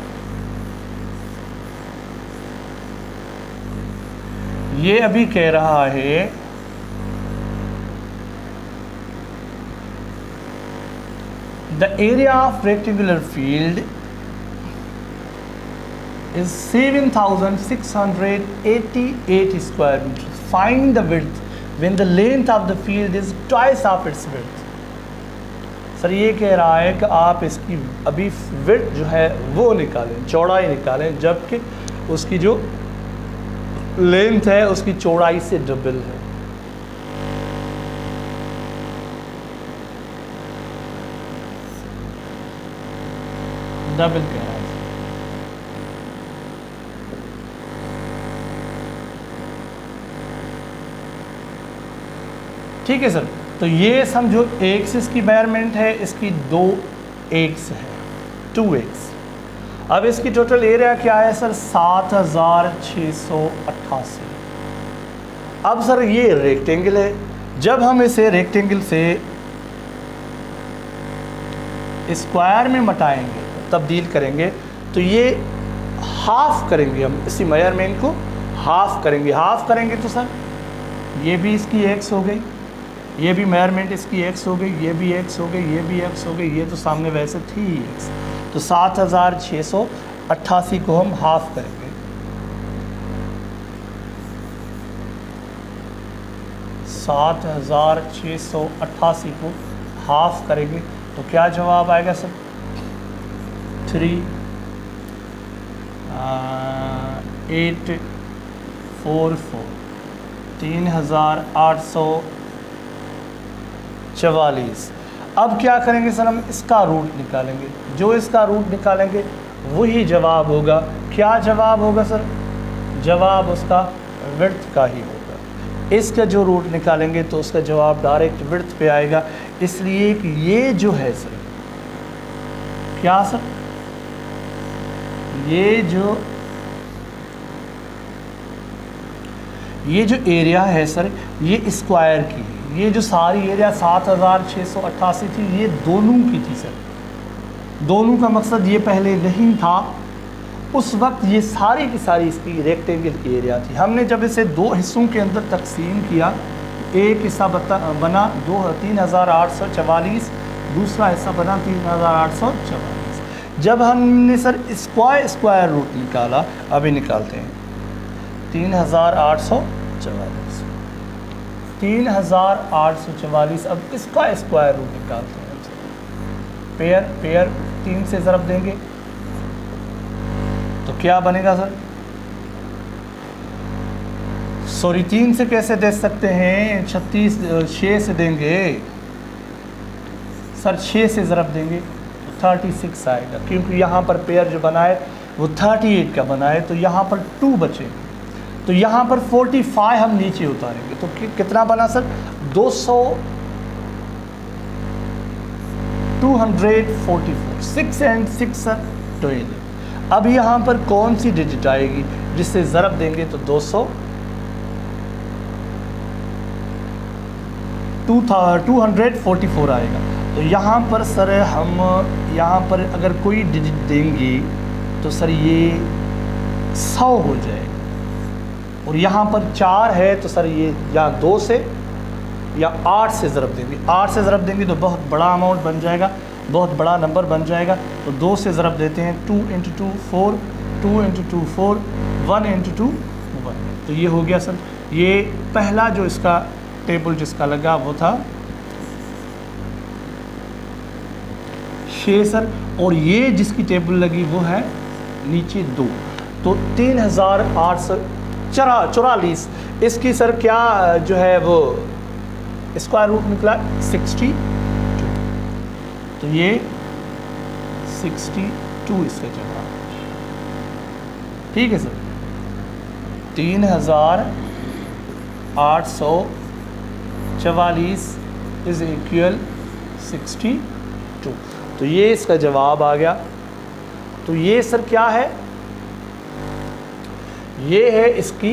ये अभी कह रहा है the area of rectangular field is 7688 square meters. Find the width when the length of the field is twice of its width. Sir ये कह रहा है कि आप इसकी अभी विड्थ जो है वो निकालें, चौड़ाई निकालें, जबकि उसकी जो लेंथ है उसकी चौड़ाई से डबल है। डबल कह रहा है। ठीक है सर, तो ये समझो एक्स इसकी मेजरमेंट है, इसकी 2x है, 2x। अब इसकी टोटल एरिया क्या है सर? 7688। अब सर ये रेक्टेंगल है, जब हम इसे रेक्टेंगल से स्क्वायर में मटाएंगे, तब्दील करेंगे, तो ये हाफ करेंगे, हम इसी मेजरमेंट को हाफ करेंगे। हाफ करेंगे तो सर ये भी इसकी x हो गई, ये भी मेजरमेंट इसकी x हो गई, ये भी x हो गई, ये भी x हो गई, ये तो सामने वैसे थी x। तो 7688 को हम हाफ करेंगे, 7688 को हाफ करेंगे तो क्या जवाब आएगा सर? 3844 अब क्या करेंगे सर? हम इसका रूट निकालेंगे, जो इसका रूट निकालेंगे वही जवाब होगा। क्या जवाब होगा सर? जवाब उसका विड्थ का ही होगा। इसका जो रूट निकालेंगे तो उसका जवाब डायरेक्ट विड्थ पे आएगा। इसलिए कि ये जो है सर, क्या सर, ये जो एरिया है सर, ये स्क्वायर की, ये जो सारी एरिया 7688 थी, ये दोनों की थी सर। दोनों का मकसद ये पहले नहीं था, उस वक्त ये सारी की सारी इसकी रेक्टेंगल की एरिया थी। हमने जब इसे दो हिस्सों के अंदर तकसीम किया, एक हिस्सा बना 3844, दूसरा हिस्सा बना 3844। जब हमने सर स्क्वायर रूट निकाला, अभी निकालते हैं, 3844, 3844। अब इसका स्क्वायर रूट निकालते हैं। पेयर 3 से ज़रब देंगे तो क्या बनेगा सर? सॉरी, 3 से कैसे दे सकते हैं? 6 से देंगे सर, 6 से ज़रब देंगे तो 36 आएगा, क्योंकि यहाँ पर पेयर जो बना है वो 38 का बना है, तो यहाँ पर 2 बचेंगे। तो यहाँ पर 45 हम नीचे उतारेंगे तो कितना बना सर? 244। 6 and 6 sir 12। अब यहाँ पर कौन सी डिजिट आएगी जिससे ज़रब देंगे तो 244 आएगा। तो यहाँ पर सर हम यहाँ पर अगर कोई डिजिट देंगे तो सर ये 100 हो जाएगा, और यहाँ पर 4 है तो सर ये या 2 से या 8 से ज़रब देंगे। 8 से ज़रब देंगे तो बहुत बड़ा अमाउंट बन जाएगा, बहुत बड़ा नंबर बन जाएगा। तो 2 से ज़रब देते हैं, 2 × 2 4, 2 × 2 4, 1 × 2 1। तो ये हो गया सर। ये पहला जो इसका टेबल जिसका लगा वो था 6 सर, और ये जिसकी टेबल लगी वो है नीचे 2। तो 3844। इसकी सर क्या जो है वो स्क्वायर रूट निकला 62। तो ये 62 इसका जवाब। ठीक है सर, 3844 इज इक्वल 62। तो ये इसका जवाब आ गया। तो ये सर क्या है? ये है इसकी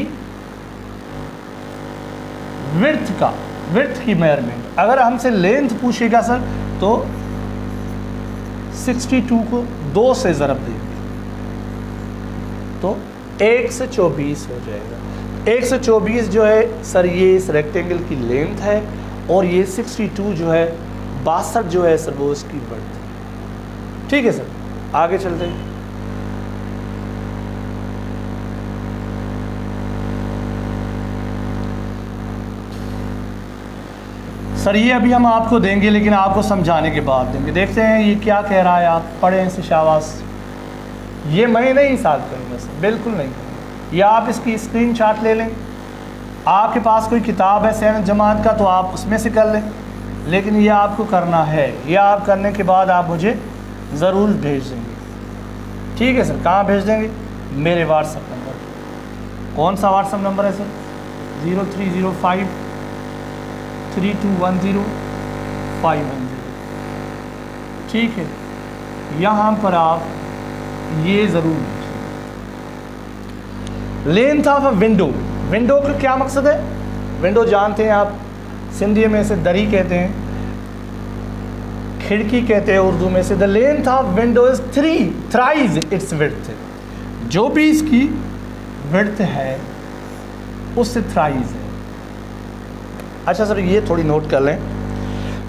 विड्थ की मेजरमेंट। अगर हमसे लेंथ पूछेगा सर तो 62 को 2 से ज़रब देंगे तो 124 हो जाएगा। 124 जो है सर ये इस रेक्टेंगल की लेंथ है, और ये 62 जो है 62 जो है सर वो इसकी विड्थ है। ठीक है सर, आगे चलते हैं। सर ये अभी हम आपको देंगे, लेकिन आपको समझाने के बाद देंगे। देखते हैं ये क्या कह रहा है, आप पढ़ें इसे शाबाश। ये मैं नहीं सॉल्व करूँगा सर, बिल्कुल नहीं करूँगा। या आप इसकी स्क्रीनशॉट ले लें, आपके पास कोई किताब है 7th जमात का तो आप उसमें से कर लें, लेकिन ये आपको करना है। ये आप करने के बाद आप मुझे ज़रूर भेज देंगे। ठीक है सर, कहाँ भेज देंगे? मेरे व्हाट्सएप नंबर। कौन सा व्हाट्सएप नंबर है सर? 03053210 ठीक है। यहाँ पर आप ये ज़रूर length of a window. Window का क्या मकसद है? विंडो जानते हैं आप, सिंधी में से दरी कहते हैं, खिड़की कहते हैं उर्दू में से। The length of window is thrice it's width. जो भी इसकी विड्थ है उससे थ्राइज है। अच्छा सर, ये थोड़ी नोट कर लें,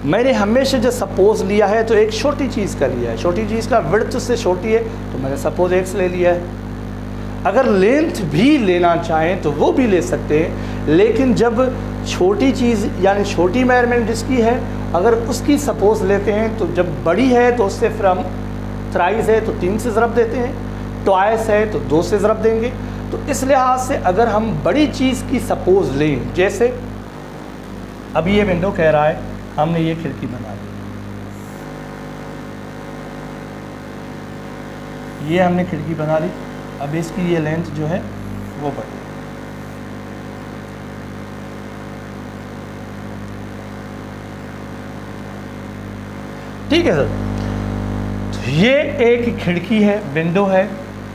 मैंने हमेशा जो सपोज लिया है तो एक छोटी चीज़ का लिया है। छोटी चीज़ का विड्थ उससे छोटी है तो मैंने सपोज x ले लिया है। अगर लेंथ भी लेना चाहें तो वो भी ले सकते हैं, लेकिन जब छोटी चीज़ यानी छोटी मेजरमेंट जिसकी है अगर उसकी सपोज लेते हैं तो जब बड़ी है तो उससे फिर हम थ्राइस है तो 3 से ज़रब देते हैं, ट्वाइस है तो 2 से ज़रब देंगे। तो इस लिहाज से अगर हम बड़ी चीज़ की सपोज लें, जैसे अब ये विंडो कह रहा है हमने ये खिड़की बना ली, ये हमने खिड़की बना ली, अब इसकी ये लेंथ जो है वो बढ़ी। ठीक है सर, तो ये एक खिड़की है, विंडो है,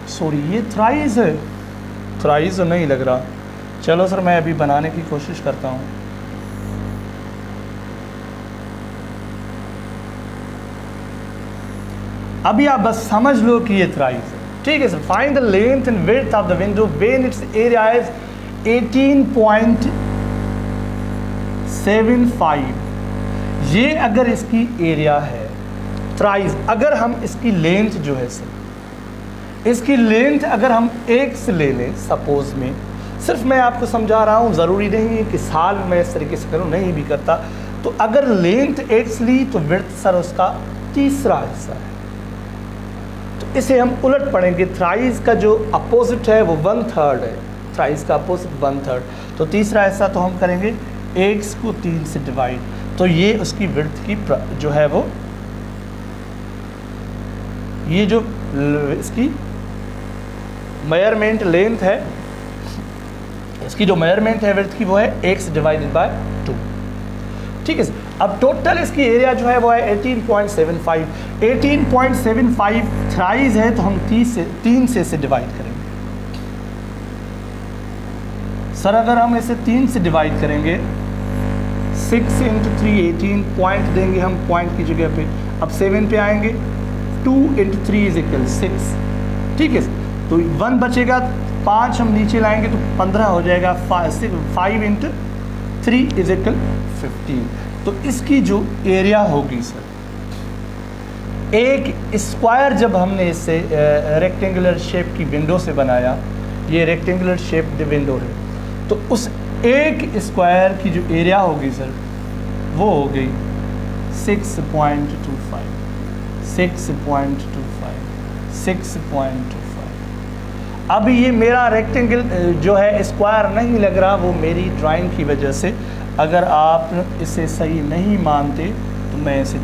सॉरी ये थ्राइस है, थ्राइस नहीं लग रहा। चलो सर मैं अभी बनाने की कोशिश करता हूँ। अभी आप बस समझ लो कि ये थ्राइस है। ठीक है sir, find the length and width of the window when it's area is 18.75। ये अगर इसकी एरिया है थ्राइस, अगर हम इसकी लेंथ जो है सर, इसकी लेंथ अगर हम x ले लें सपोज में, सिर्फ मैं आपको समझा रहा हूँ, ज़रूरी नहीं है कि साल में इस तरीके से करूँ, नहीं भी करता। तो अगर लेंथ x ली तो विड्थ सर उसका तीसरा हिस्सा है। तो इसे हम उलट पढ़ेंगे, थ्राइस का जो अपोजिट है वो 1/3 है, थ्राइस का अपोजिट 1/3। तो तीसरा हिस्सा तो हम करेंगे x को 3 से डिवाइड, तो ये उसकी विड्थ की जो है वो, ये जो इसकी मेजरमेंट लेंथ है, इसकी जो मेजरमेंट है विड्थ की वो है x डिवाइडेड बाय 2। ठीक है, अब टोटल इसकी एरिया जो है वो है 18.75। 18.75 थ्राइस है तो हम 3 से इसे डिवाइड करेंगे। सर अगर हम इसे 3 से डिवाइड करेंगे, 6 × 3 18 पॉइंट देंगे हम पॉइंट की जगह पे। अब 7 पे आएंगे, 2 × 3 = 6। ठीक है, तो 1 बचेगा, 5 हम नीचे लाएंगे तो 15 हो जाएगा। 5 × 3 = 15। तो इसकी जो एरिया होगी सर, एक स्क्वायर जब हमने इससे रेक्टेंगुलर शेप की विंडो से बनाया, ये रेक्टेंगुलर शेप विंडो है, तो उस एक स्क्वायर की जो एरिया होगी सर वो हो गई 6.25। 6.25। अब ये मेरा रेक्टेंगल जो है स्क्वायर नहीं लग रहा, वो मेरी ड्राइंग की वजह से। अगर आप इसे सही नहीं मानते तो मैं इसे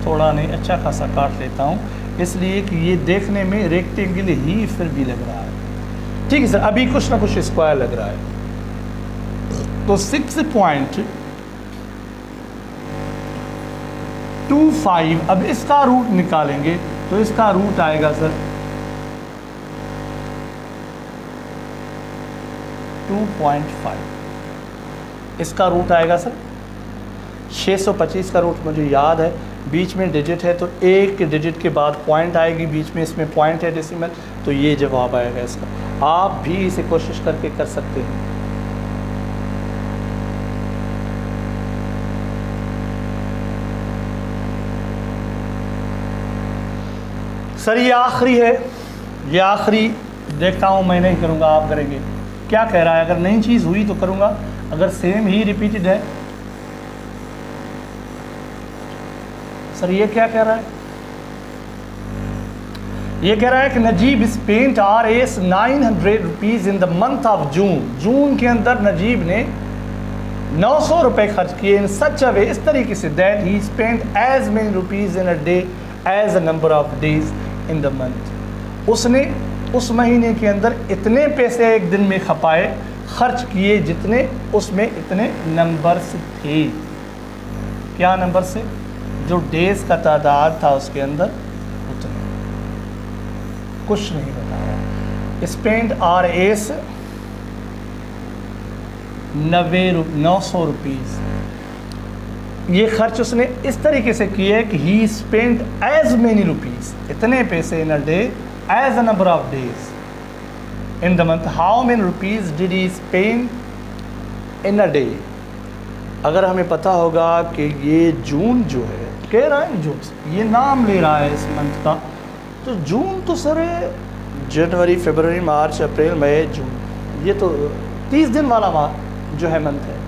थोड़ा नहीं अच्छा खासा काट लेता हूँ, इसलिए कि ये देखने में रेक्टेंगल ही फिर भी लग रहा है। ठीक है सर, अभी कुछ ना कुछ स्क्वायर लग रहा है। तो 6.25, अब इसका रूट निकालेंगे तो इसका रूट आएगा सर 2.5। इसका रूट आएगा सर 625 का रूट मुझे याद है, बीच में डिजिट है तो एक डिजिट के बाद पॉइंट आएगी, बीच में इसमें पॉइंट है डेसिमल, तो ये जवाब आएगा इसका। आप भी इसे कोशिश करके कर सकते हैं। सर ये आखिरी है, ये आखिरी देखता हूँ, मैं नहीं करूँगा, आप करेंगे। क्या कह रहा है? अगर नई चीज़ हुई तो करूँगा, अगर सेम ही रिपीटेड है। सर ये क्या कह रहा है? ये कह रहा है कि Najeeb spent Rs 900 rupees in the month of June. June के अंदर नजीब ने 900 रुपये खर्च किए इन सच अ वे, इस तरीके से, that he spent as many rupees in a day as a number of days in the month. उसने उस महीने के अंदर इतने पैसे एक दिन में खर्च किए जितने उसमें इतने नंबर्स थे। क्या नंबर से? जो डेज का तादाद था उसके अंदर उतने। कुछ नहीं बताया। Spend R S 900 rupees. ये खर्च उसने इस तरीके से किए कि he spend as many rupees, इतने पैसे in a day as a number of days in the month. How many rupees did he spend in a day. अगर हमें पता होगा कि ये जून जो है, कह रहा है जून, ये नाम ले रहा है इस मंथ का, तो जून तो सर जनवरी, फरवरी, मार्च, अप्रैल, मई, जून, ये तो 30 दिन वाला जो है मंथ है।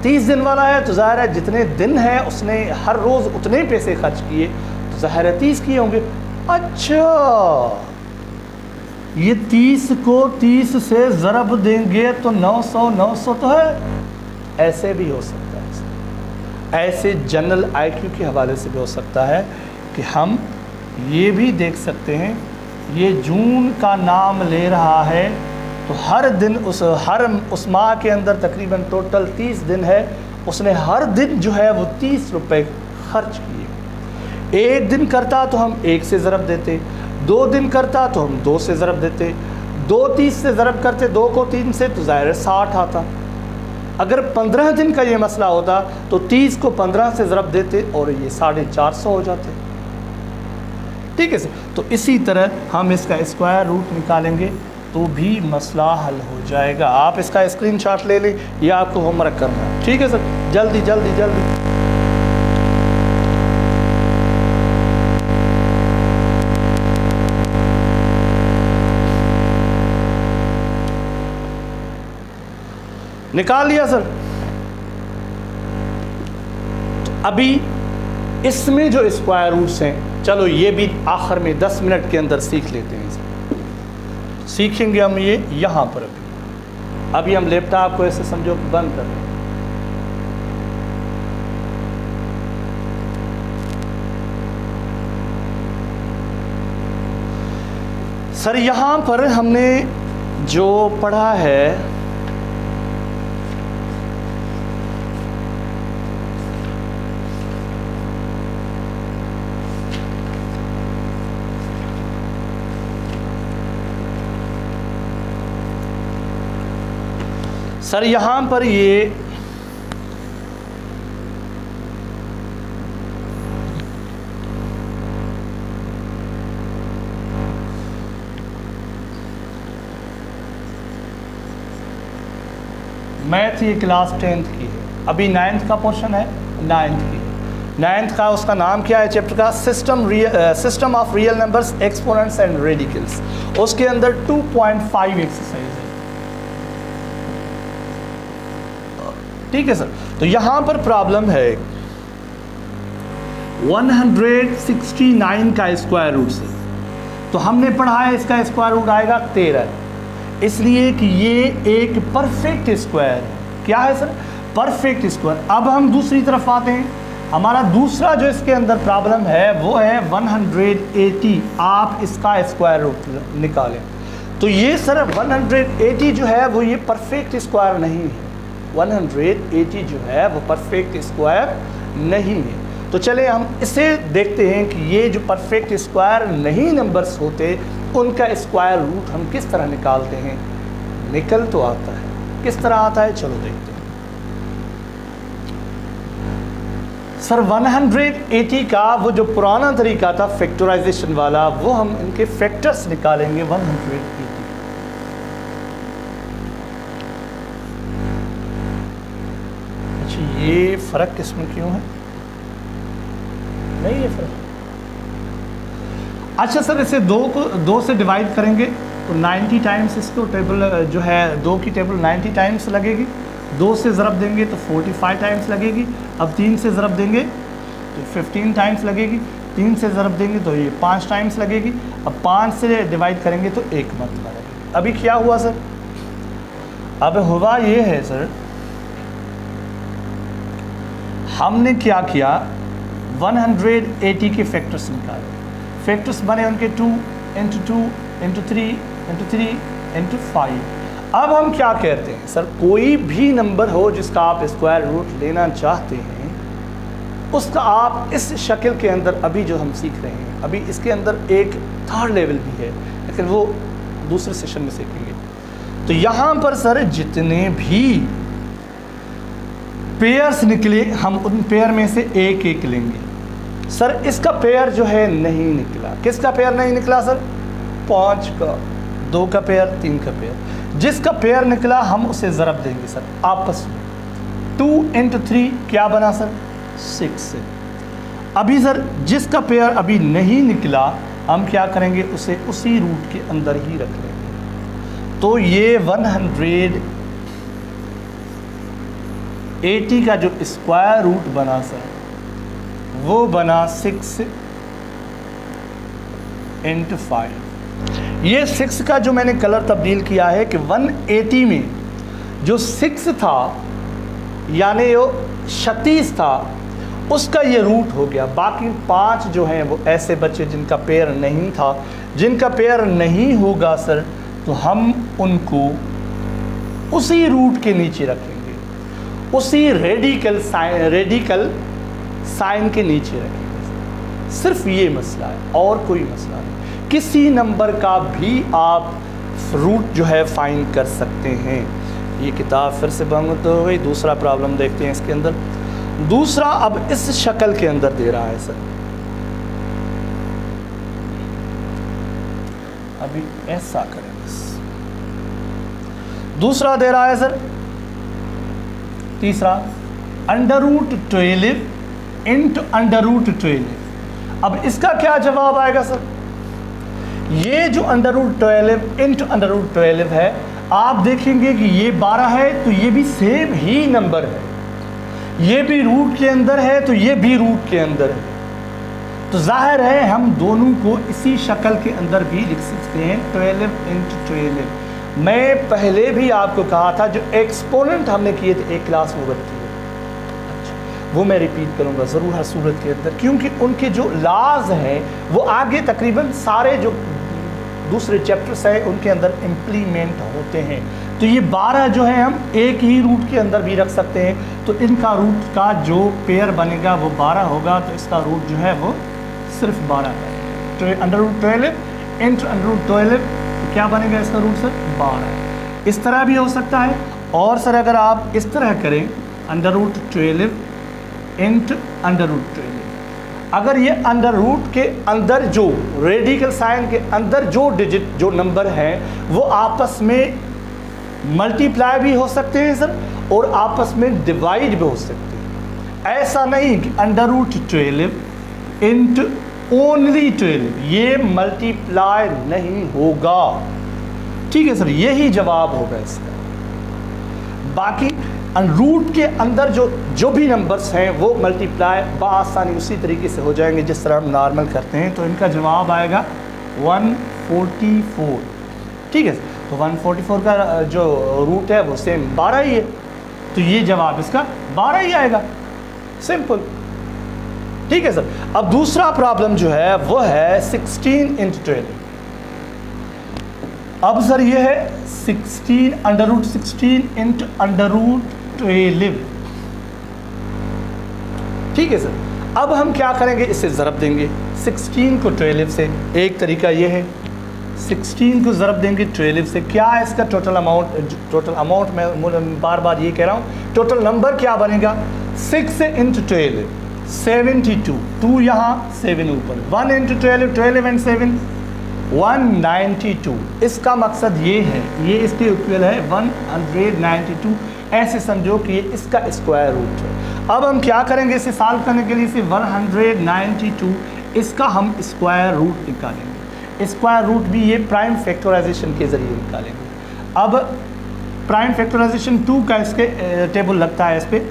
30 दिन वाला है तो ज़ाहिर है जितने दिन है उसने हर रोज़ उतने पैसे खर्च किए, तो ज़ाहिर है 30 किए होंगे। अच्छा, ये 30 को 30 से ज़रब देंगे तो 900 तो है। ऐसे भी हो सकता है, ऐसे जनरल आईक्यू के हवाले से भी हो सकता है कि हम ये भी देख सकते हैं, ये जून का नाम ले रहा है तो हर दिन उस माह के अंदर तकरीबन टोटल 30 दिन है, उसने हर दिन जो है वो 30 रुपए खर्च किए। एक दिन करता तो हम 1 से ज़रब देते, 2 दिन करता तो हम 2 से ज़रब देते, 2 30 से ज़रब करते, 2 को 3 से तो ज़ाहिर 60 आता। अगर 15 दिन का ये मसला होता तो 30 को 15 से ज़रब देते और ये 450 हो जाते। ठीक है सर। तो इसी तरह हम इसका स्क्वायर रूट निकालेंगे तो भी मसला हल हो जाएगा। आप इसका स्क्रीनशॉट ले लें, यह आपको होमवर्क करना है। ठीक है सर, जल्दी जल्दी जल्दी। निकाल लिया सर। तो अभी इसमें जो स्क्वायर रूट्स हैं, चलो ये भी आखिर में 10 मिनट के अंदर सीख लेते हैं। सीखेंगे हम ये यहाँ पर। अभी हम लैपटॉप को ऐसे समझो कि बंद कर दें। सर यहाँ पर हमने जो पढ़ा है, सर यहाँ पर ये मैथ ये क्लास 10th की है, अभी 9th का पोर्शन है, 9th की। 9th का उसका नाम क्या है चैप्टर का? System of real numbers, exponents and radicals. उसके अंदर 2.5 एक्सरसाइज है। ठीक है सर। तो यहाँ पर प्रॉब्लम है 169 का स्क्वायर रूट से, तो हमने पढ़ा है इसका स्क्वायर रूट आएगा 13, इसलिए कि ये एक परफेक्ट स्क्वायर है। क्या है सर? Perfect square. अब हम दूसरी तरफ आते हैं। हमारा दूसरा जो इसके अंदर प्रॉब्लम है वो है 180। आप इसका स्क्वायर रूट निकालें तो ये सर 180 जो है वो ये परफेक्ट स्क्वायर नहीं है। 180 जो है वो परफेक्ट स्क्वायर नहीं है। तो चले हम इसे देखते हैं कि ये जो परफेक्ट स्क्वायर नहीं नंबर्स होते उनका स्क्वायर रूट हम किस तरह निकालते हैं। निकल तो आता है, किस तरह आता है चलो देखते हैं। सर 180 का वो जो पुराना तरीका था फैक्टराइजेशन वाला, वो हम इनके फैक्टर्स निकालेंगे 180। अच्छा ये फ़र्क किसमें क्यों है? नहीं है फ़र्क। अच्छा सर इसे 2 से डिवाइड करेंगे तो 90 टाइम्स इसको टेबल जो है 2 की टेबल 90 टाइम्स लगेगी। 2 से ज़रब देंगे तो 45 टाइम्स लगेगी। अब 3 से ज़रब देंगे तो 15 टाइम्स लगेगी। 3 से ज़रब देंगे तो ये 5 टाइम्स लगेगी। अब 5 से डिवाइड करेंगे तो 1 मरतबा लगेगी। अभी क्या हुआ सर? अब हुआ ये है सर, हमने क्या किया 180 के फैक्टर्स निकाले। फैक्टर्स बने उनके 2 × 2 × 3 × 3 × 5। अब हम क्या कहते हैं सर, कोई भी नंबर हो जिसका आप स्क्वायर रूट लेना चाहते हैं, उसका आप इस शक्ल के अंदर, अभी जो हम सीख रहे हैं, अभी इसके अंदर एक थर्ड लेवल भी है, लेकिन वो दूसरे सेशन में सीखेंगे। तो यहाँ पर सर जितने भी पेयर्स निकले, हम उन पेयर में से एक एक लेंगे। सर इसका पेयर जो है नहीं निकला, किसका पेयर नहीं निकला सर? 5 का, 2 का पेयर, 3 का पेयर। जिसका पेयर निकला हम उसे ज़रब देंगे सर आपस में। 2 × 3 क्या बना सर? 6। अभी सर जिसका पेयर अभी नहीं निकला हम क्या करेंगे, उसे उसी रूट के अंदर ही रख लेंगे। तो ये 180 का जो स्क्वायर रूट बना सर, वो बना 6 × 5। ये 6 का जो मैंने कलर तब्दील किया है कि 180 में जो 6 था, यानी वो 36 था, उसका ये रूट हो गया। बाकी 5 जो हैं वो ऐसे बच्चे जिनका पेयर नहीं था। जिनका पेयर नहीं होगा सर, तो हम उनको उसी रूट के नीचे रखेंगे, उसी रेडिकल साइन के नीचे रखेंगे। सिर्फ ये मसला है और कोई मसला नहीं। किसी नंबर का भी आप रूट जो है फाइंड कर सकते हैं। ये किताब फिर से बंद हो गई। दूसरा प्रॉब्लम देखते हैं इसके अंदर। दूसरा अब इस शक्ल के अंदर दे रहा है सर, अभी ऐसा करें बस। दूसरा दे रहा है सर, तीसरा √12 × √12। अब इसका क्या जवाब आएगा सर? ये जो √12 × √12 है, आप देखेंगे कि ये 12 है तो ये भी सेम ही नंबर है, ये भी रूट के अंदर है तो ये भी रूट के अंदर है। तो जाहिर है हम दोनों को इसी शक्ल के अंदर भी लिख सकते हैं, 12 × 12। मैं पहले भी आपको कहा था जो एक्सपोनेंट हमने किए थे एक क्लास वो बच्चे, वो मैं रिपीट करूंगा ज़रूर हर सूरत के अंदर, क्योंकि उनके जो लाज हैं वो आगे तकरीबन सारे जो दूसरे चैप्टर्स हैं उनके अंदर इम्प्लीमेंट होते हैं। तो ये 12 जो है हम एक ही रूट के अंदर भी रख सकते हैं। तो इनका रूट का जो पेयर बनेगा वो 12 होगा, तो इसका रूट जो है वो सिर्फ 12 है। तो √12 × √12 क्या बनेगा इसका रूट सर? 12। इस तरह भी हो सकता है। और सर अगर आप इस तरह करें √12 × √12, अगर ये अंडर रूट के अंदर जो रेडिकल साइन के अंदर जो डिजिट जो नंबर हैं वो आपस में मल्टीप्लाई भी हो सकते हैं सर, और आपस में डिवाइड भी हो सकते हैं। ऐसा नहीं कि √12 × ओनली 12 ये मल्टीप्लाई नहीं होगा। ठीक है सर, यही जवाब होगा इसका। बाकी रूट के अंदर जो भी नंबर्स हैं वो मल्टीप्लाई बआसानी उसी तरीके से हो जाएंगे जिस तरह हम नॉर्मल करते हैं। तो इनका जवाब आएगा 144। ठीक है, तो 144 का जो रूट है वो सेम 12 ही है, तो ये जवाब इसका 12 ही आएगा। सिंपल। ठीक है सर। अब दूसरा प्रॉब्लम जो है वो है 16 × 12। अब सर ये है 16 √16 × √12। ठीक है सर। अब हम क्या करेंगे, इसे ज़रब देंगे 16 को 12 से। एक तरीका ये है, 16 को ज़रब देंगे 12 से। क्या है इसका टोटल अमाउंट मैं बार बार ये कह रहा हूँ, टोटल नंबर क्या बनेगा? 6 × 12 72, 2 यहाँ 7 ऊपर, 1 × 12 12 & 7 192। इसका मकसद ये है, ये इसके इक्वल है 192। ऐसे समझो कि ये इसका स्क्वायर रूट है। अब हम क्या करेंगे, इसे सॉल्व करने के लिए इसे 192 इसका हम स्क्वायर रूट निकालेंगे। स्क्वायर रूट भी ये प्राइम फैक्टराइजेशन के ज़रिए निकालेंगे। अब प्राइम फैक्टराइजेशन 2 का इसके टेबल लगता है इस पर।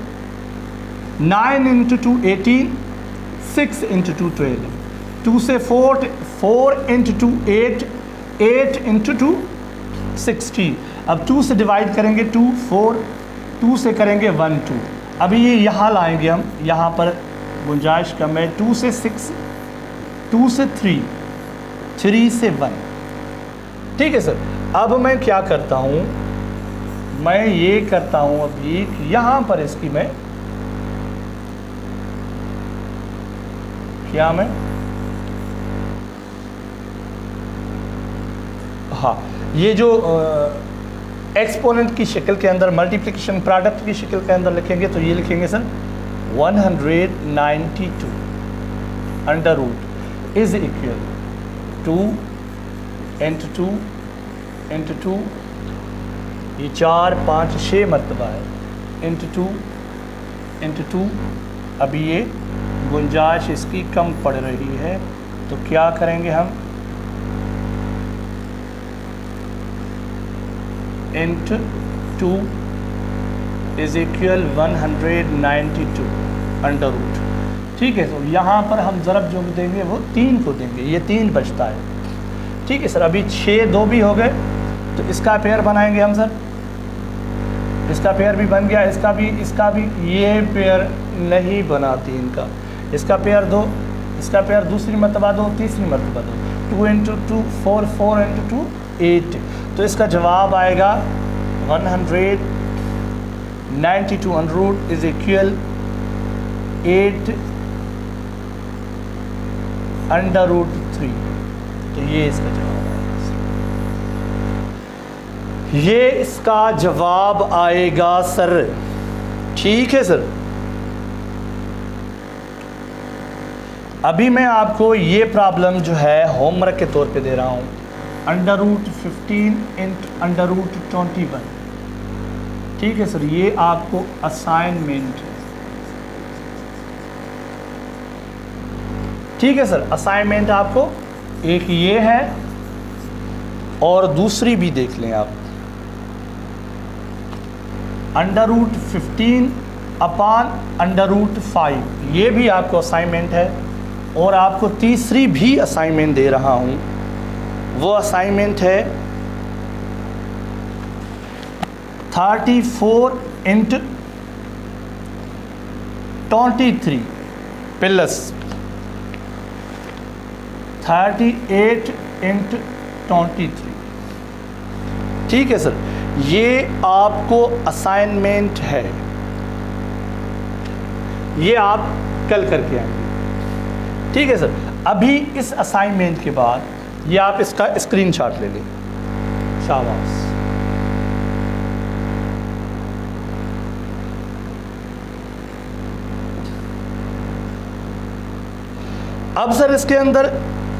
9 × 2 18, 6 × 2 12, 2 से 4 × 2 8, 8 × 2 16। अब 2 से डिवाइड करेंगे 2 4, 2 से करेंगे 1 2। अभी ये यहाँ लाएंगे हम, यहाँ पर गुंजाइश कम है। 2 से 6, 2 से 3, 3 से 1। ठीक है सर। अब मैं क्या करता हूँ, मैं ये करता हूँ अभी यहाँ पर इसकी मैं क्या मैं हाँ, ये जो एक्सपोनेंट की शक्ल के अंदर, मल्टीप्लिकेशन प्रोडक्ट की शक्ल के अंदर लिखेंगे तो ये लिखेंगे sir 192 under root is equal 2 into 2 into 2, ये 4 5 6 मरतबा है, इंटू 2 इंटू 2। अभी ये गुंजाइश इसकी कम पड़ रही है तो क्या करेंगे हम, into 2 is equal 192 under root. ठीक है, तो यहाँ पर हम ज़रब जो देंगे वो 3 को देंगे, ये 3 बचता है। ठीक है सर। अभी 6 2 भी हो गए तो इसका पेयर बनाएंगे हम सर, इसका पेयर भी बन गया, इसका भी ये पेयर नहीं बना 3 का, इसका पेयर 2, इसका पेयर दूसरी मरतबा 2, तीसरी मरतबा 2, 2 इंटू 2 4, 4 इंटू 2 8। तो इसका जवाब आएगा 192 under root is equal 8 under root 3। तो ये इसका जवाब आएगा। ये इसका जवाब आएगा सर। ठीक है सर। अभी मैं आपको ये प्रॉब्लम जो है होमवर्क के तौर पे दे रहा हूँ, under root 15 into under root 21। ठीक है सर, ये आपको असाइनमेंट है। ठीक है सर, असाइनमेंट आपको एक ये है और दूसरी भी देख लें आप, under root 15 upon under root 5, ये भी आपको असाइनमेंट है। और आपको तीसरी भी असाइनमेंट दे रहा हूँ, वो असाइनमेंट है 34 इंटू 23 प्लस 38 इंटू 23। ठीक है सर, ये आपको असाइनमेंट है, ये आप कल करके आएंगे। ठीक है सर। अभी इस असाइनमेंट के बाद ये आप इसका स्क्रीनशॉट ले लें। शाबाश। अब सर इसके अंदर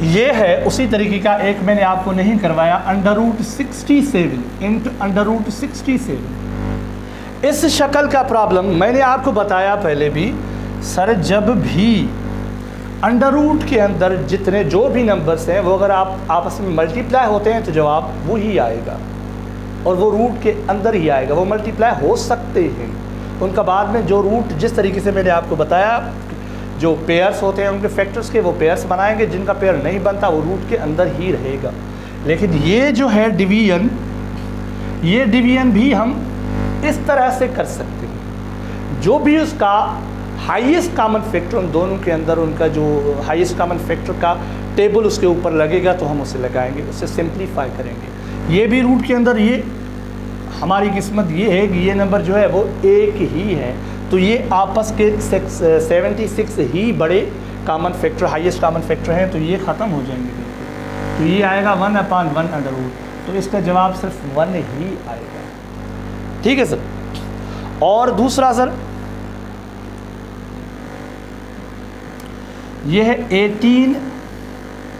ये है उसी तरीके का एक मैंने आपको नहीं करवाया, under root 67 into under root 67। इस शक्ल का प्रॉब्लम मैंने आपको बताया पहले भी सर, जब भी अंडर रूट के अंदर जितने जो भी नंबर्स हैं वो अगर आप आपस में मल्टीप्लाई होते हैं तो जवाब वो ही आएगा और वो रूट के अंदर ही आएगा। वो मल्टीप्लाई हो सकते हैं, उनका बाद में जो रूट जिस तरीके से मैंने आपको बताया, जो पेयर्स होते हैं उनके फैक्टर्स के वो पेयर्स बनाएंगे, जिनका पेयर नहीं बनता वो रूट के अंदर ही रहेगा। लेकिन ये जो है डिवीजन, ये डिवीजन भी हम इस तरह से कर सकते हैं, जो भी उसका हाईएस्ट कॉमन फैक्टर उन दोनों के अंदर, उनका जो हाईएस्ट कॉमन फैक्टर का टेबल उसके ऊपर लगेगा तो हम उसे लगाएंगे, उससे सिंप्लीफाई करेंगे। ये भी रूट के अंदर, ये हमारी किस्मत ये है कि ये नंबर जो है वो एक ही है, तो ये आपस के 76 ही बड़े common factor, highest common factor हैं, तो ये ख़त्म हो जाएंगे बिल्कुल। तो ये आएगा 1/1 अंडर रूट, तो इसका जवाब सिर्फ 1 ही आएगा। ठीक है सर। और दूसरा सर ये है 18,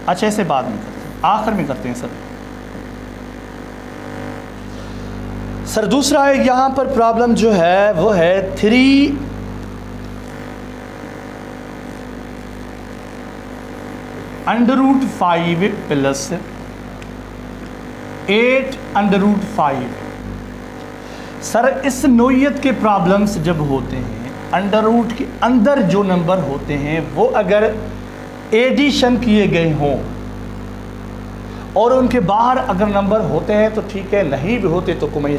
अच्छा इसे बाद में करते हैं, आखिर में करते हैं सर। सर दूसरा है यहाँ पर प्रॉब्लम जो है वो है 3 अंडर रूट 5 प्लस 8 अंडर रूट 5। सर इस नोयत के प्रॉब्लम्स जब होते हैं, अंडर रूट के अंदर जो नंबर होते हैं वो अगर एडिशन किए गए हों और उनके बाहर अगर नंबर होते हैं तो ठीक है, नहीं भी होते तो कोई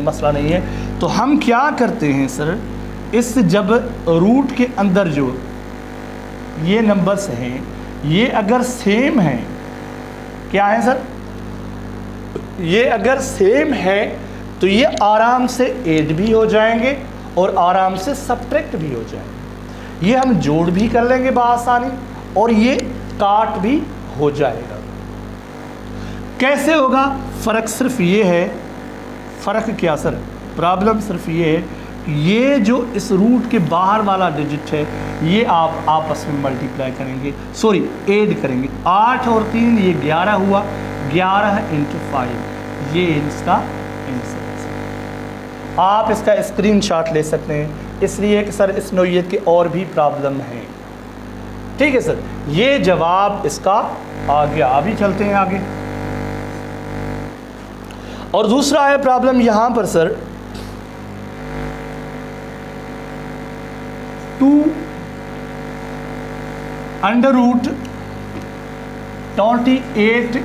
मसला नहीं है। तो हम क्या करते हैं सर, इस जब रूट के अंदर जो ये नंबर्स हैं, ये अगर सेम हैं, क्या है सर, ये अगर सेम है तो ये आराम से ऐड भी हो जाएंगे और आराम से सब्ट्रैक्ट भी हो जाएंगे। ये हम जोड़ भी कर लेंगे बआसानी और ये काट भी हो जाएगा। कैसे होगा? फ़र्क सिर्फ ये है, फ़र्क क्या सर, प्रॉब्लम सिर्फ ये है कि ये जो इस रूट के बाहर वाला डिजिट है ये आप आपस में मल्टीप्लाई करेंगे, सॉरी ऐड करेंगे। 8 और 3 ये 11 हुआ, 11 × 5 ये इसका आंसर है। आप इसका स्क्रीनशॉट ले सकते हैं, इसलिए कि सर इस नौइयत के और भी प्रॉब्लम हैं। ठीक है सर, ये जवाब इसका आ गया। अभी चलते हैं आगे। और दूसरा है प्रॉब्लम यहाँ पर सर 2 √28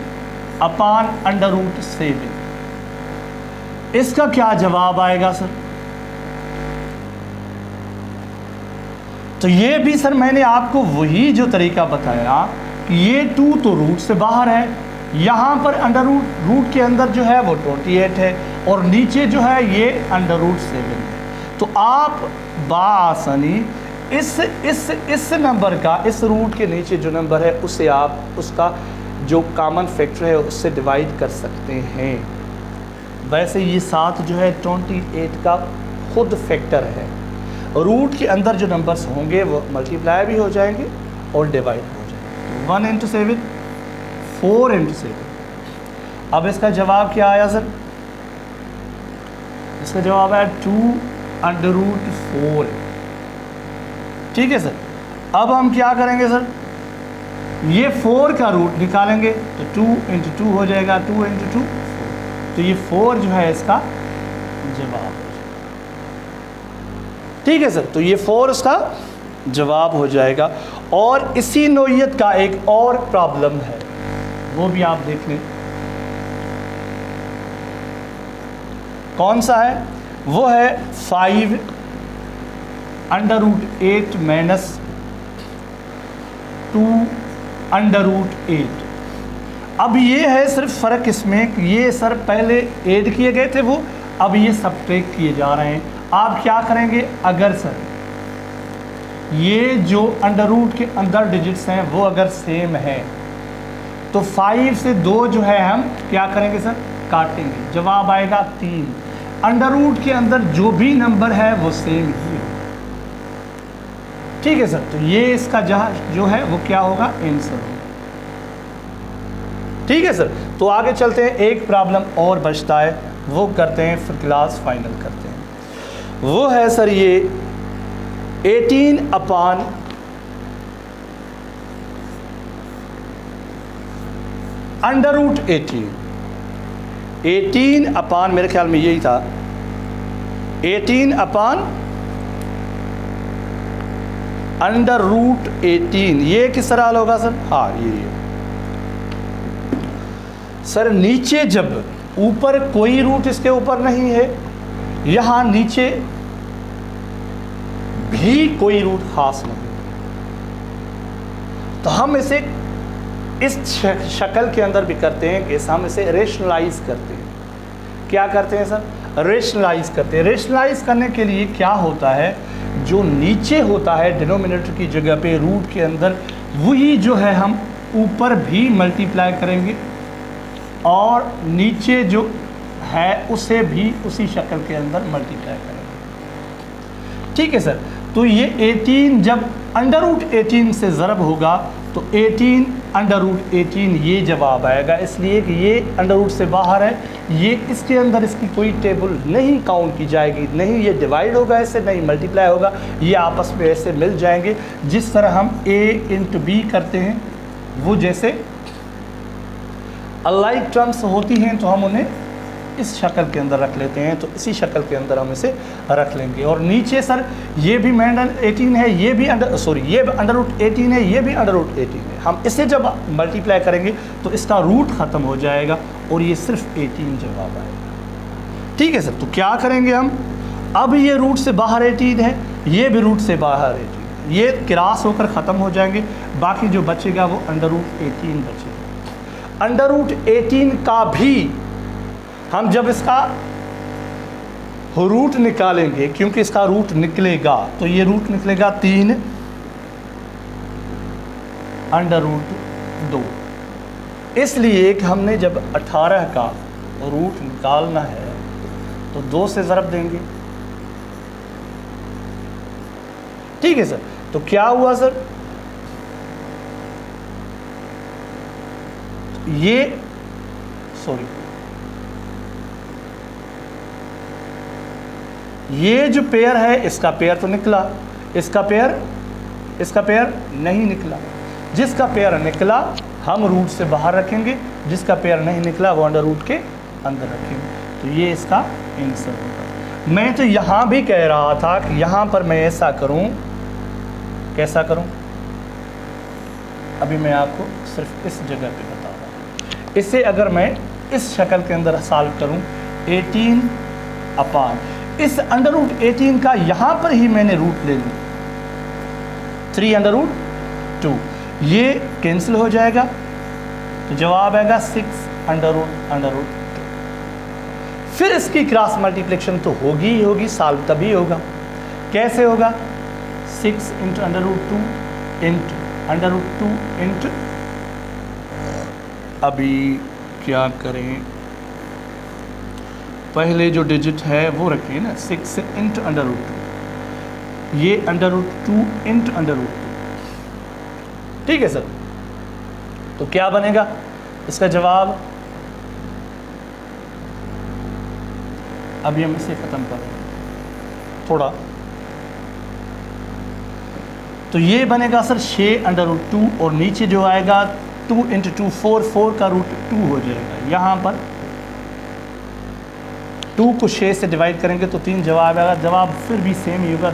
अपान √7। इसका क्या जवाब आएगा सर? तो ये भी सर मैंने आपको वही जो तरीका बताया कि ये 2 तो रूट से बाहर है, यहाँ पर अंडर रूट के अंदर जो है वो 28 है और नीचे जो है ये √7 है। तो आप बाआसानी इस नंबर का, इस रूट के नीचे जो नंबर है उसे आप उसका जो कॉमन फैक्टर है उससे डिवाइड कर सकते हैं। वैसे ये 7 जो है 28 का खुद फैक्टर है। रूट के अंदर जो नंबर्स होंगे वो मल्टीप्लाई भी हो जाएंगे और डिवाइड हो जाएंगे। 1 × 7 4 × 7। अब इसका जवाब क्या आया सर? इसका जवाब आया 2 √4। ठीक है सर, अब हम क्या करेंगे सर, ये 4 का रूट निकालेंगे तो 2 × 2 हो जाएगा, 2 × 2 तो ये 4 जो है इसका जवाब हो जाएगा। ठीक है सर, तो ये 4 उसका जवाब हो जाएगा। और इसी नौइयत का एक और प्रॉब्लम है, वो भी आप देख लें। कौन सा है? वो है 5 √8 - 2 √8। अब ये है सिर्फ फ़र्क इसमें कि ये सर पहले ऐड किए गए थे वो, अब ये सब्ट्रैक्ट किए जा रहे हैं। आप क्या करेंगे? अगर सर ये जो अंडर रूट के अंदर डिजिट्स हैं वो अगर सेम है तो 5 से 2 जो है हम क्या करेंगे सर? काटेंगे। जवाब आएगा 3। अंडर रूट के अंदर जो भी नंबर है वो सेम ही होगा। ठीक है सर, तो ये इसका जो है वो क्या होगा? आंसर होगा। ठीक है सर, तो आगे चलते हैं। एक प्रॉब्लम और बचता है, वो करते हैं, फिर क्लास फाइनल करते हैं। वो है सर ये 18 अपान √18। 18 अपान, मेरे ख्याल में यही था, 18 अपान √18। ये किस तरह होगा सर? हाँ ये सर नीचे जब ऊपर कोई रूट इसके ऊपर नहीं है, यहाँ नीचे भी कोई रूट खास नहीं, तो हम इसे इस शक्ल के अंदर भी करते हैं कि हम इसे रेशनलाइज करते हैं। क्या करते हैं सर? रेशनलाइज करते हैं। रेशनलाइज करने के लिए क्या होता है, जो नीचे होता है डिनोमिनेटर की जगह पे रूट के अंदर, वही जो है हम ऊपर भी मल्टीप्लाई करेंगे और नीचे जो है उसे भी उसी शक्ल के अंदर मल्टीप्लाई करेंगे। ठीक है सर, तो ये 18 जब √18 से ज़रब होगा तो 18 √18 ये जवाब आएगा, इसलिए कि ये अंडर रूट से बाहर है, ये इसके अंदर इसकी कोई टेबल नहीं काउंट की जाएगी, नहीं ये डिवाइड होगा ऐसे, नहीं मल्टीप्लाई होगा, ये आपस में ऐसे मिल जाएंगे। जिस तरह हम a × b करते हैं वो जैसे अलाइक टर्म्स होती हैं तो हम उन्हें इस शक्ल के अंदर रख लेते हैं, तो इसी शक्ल के अंदर हम इसे रख लेंगे। और नीचे सर ये भी -18 है, ये भी ये √18 है, ये भी √18 है। हम इसे जब मल्टीप्लाई करेंगे तो इसका रूट ख़त्म हो जाएगा और ये सिर्फ 18 जवाब आएगा। ठीक है सर, तो क्या करेंगे हम? अब ये रूट से बाहर 18 है, ये भी रूट से बाहर 18 है, ये क्रॉस होकर ख़त्म हो जाएंगे, बाकी जो बचेगा वो √18 बचेगा। √18 का भी हम जब इसका रूट निकालेंगे, क्योंकि इसका रूट निकलेगा, तो ये रूट निकलेगा 3 √2, इसलिए कि हमने जब 18 का रूट निकालना है तो 2 से ज़रब देंगे। ठीक है सर, तो क्या हुआ सर, ये ये जो पेयर है इसका पेयर तो निकला, इसका पेयर नहीं निकला। जिसका पेयर निकला हम रूट से बाहर रखेंगे, जिसका पेयर नहीं निकला वो अंडर रूट के अंदर रखेंगे। तो ये इसका आंसर होगा। मैं तो यहाँ भी कह रहा था कि यहाँ पर मैं ऐसा करूँ, कैसा करूँ, अभी मैं आपको सिर्फ इस जगह पे बता रहा हूँ। इसे अगर मैं इस शक्ल के अंदर सॉल्व करूँ, 18 अपान इस √18 का यहाँ पर ही मैंने रूट ले लूँ, 3√2, ये कैंसिल हो जाएगा, तो जवाब आएगा 6√2। फिर इसकी क्रॉस मल्टीप्लिकेशन तो होगी ही होगी, सॉल्व तभी होगा। कैसे होगा, 6 × √2 √2 इंटू, अभी क्या करें, पहले जो डिजिट है वो रखिए ना, 6 × √2, ये √2 × √2। ठीक है सर, तो क्या बनेगा इसका जवाब, अभी हम इसे ख़त्म करें थोड़ा, तो ये बनेगा सर 6√2 और नीचे जो आएगा 2 × 2 4 का √2 हो जाएगा। यहाँ पर 2 को 6 से डिवाइड करेंगे तो 3 जवाब आएगा, जवाब फिर भी सेम ही होगा,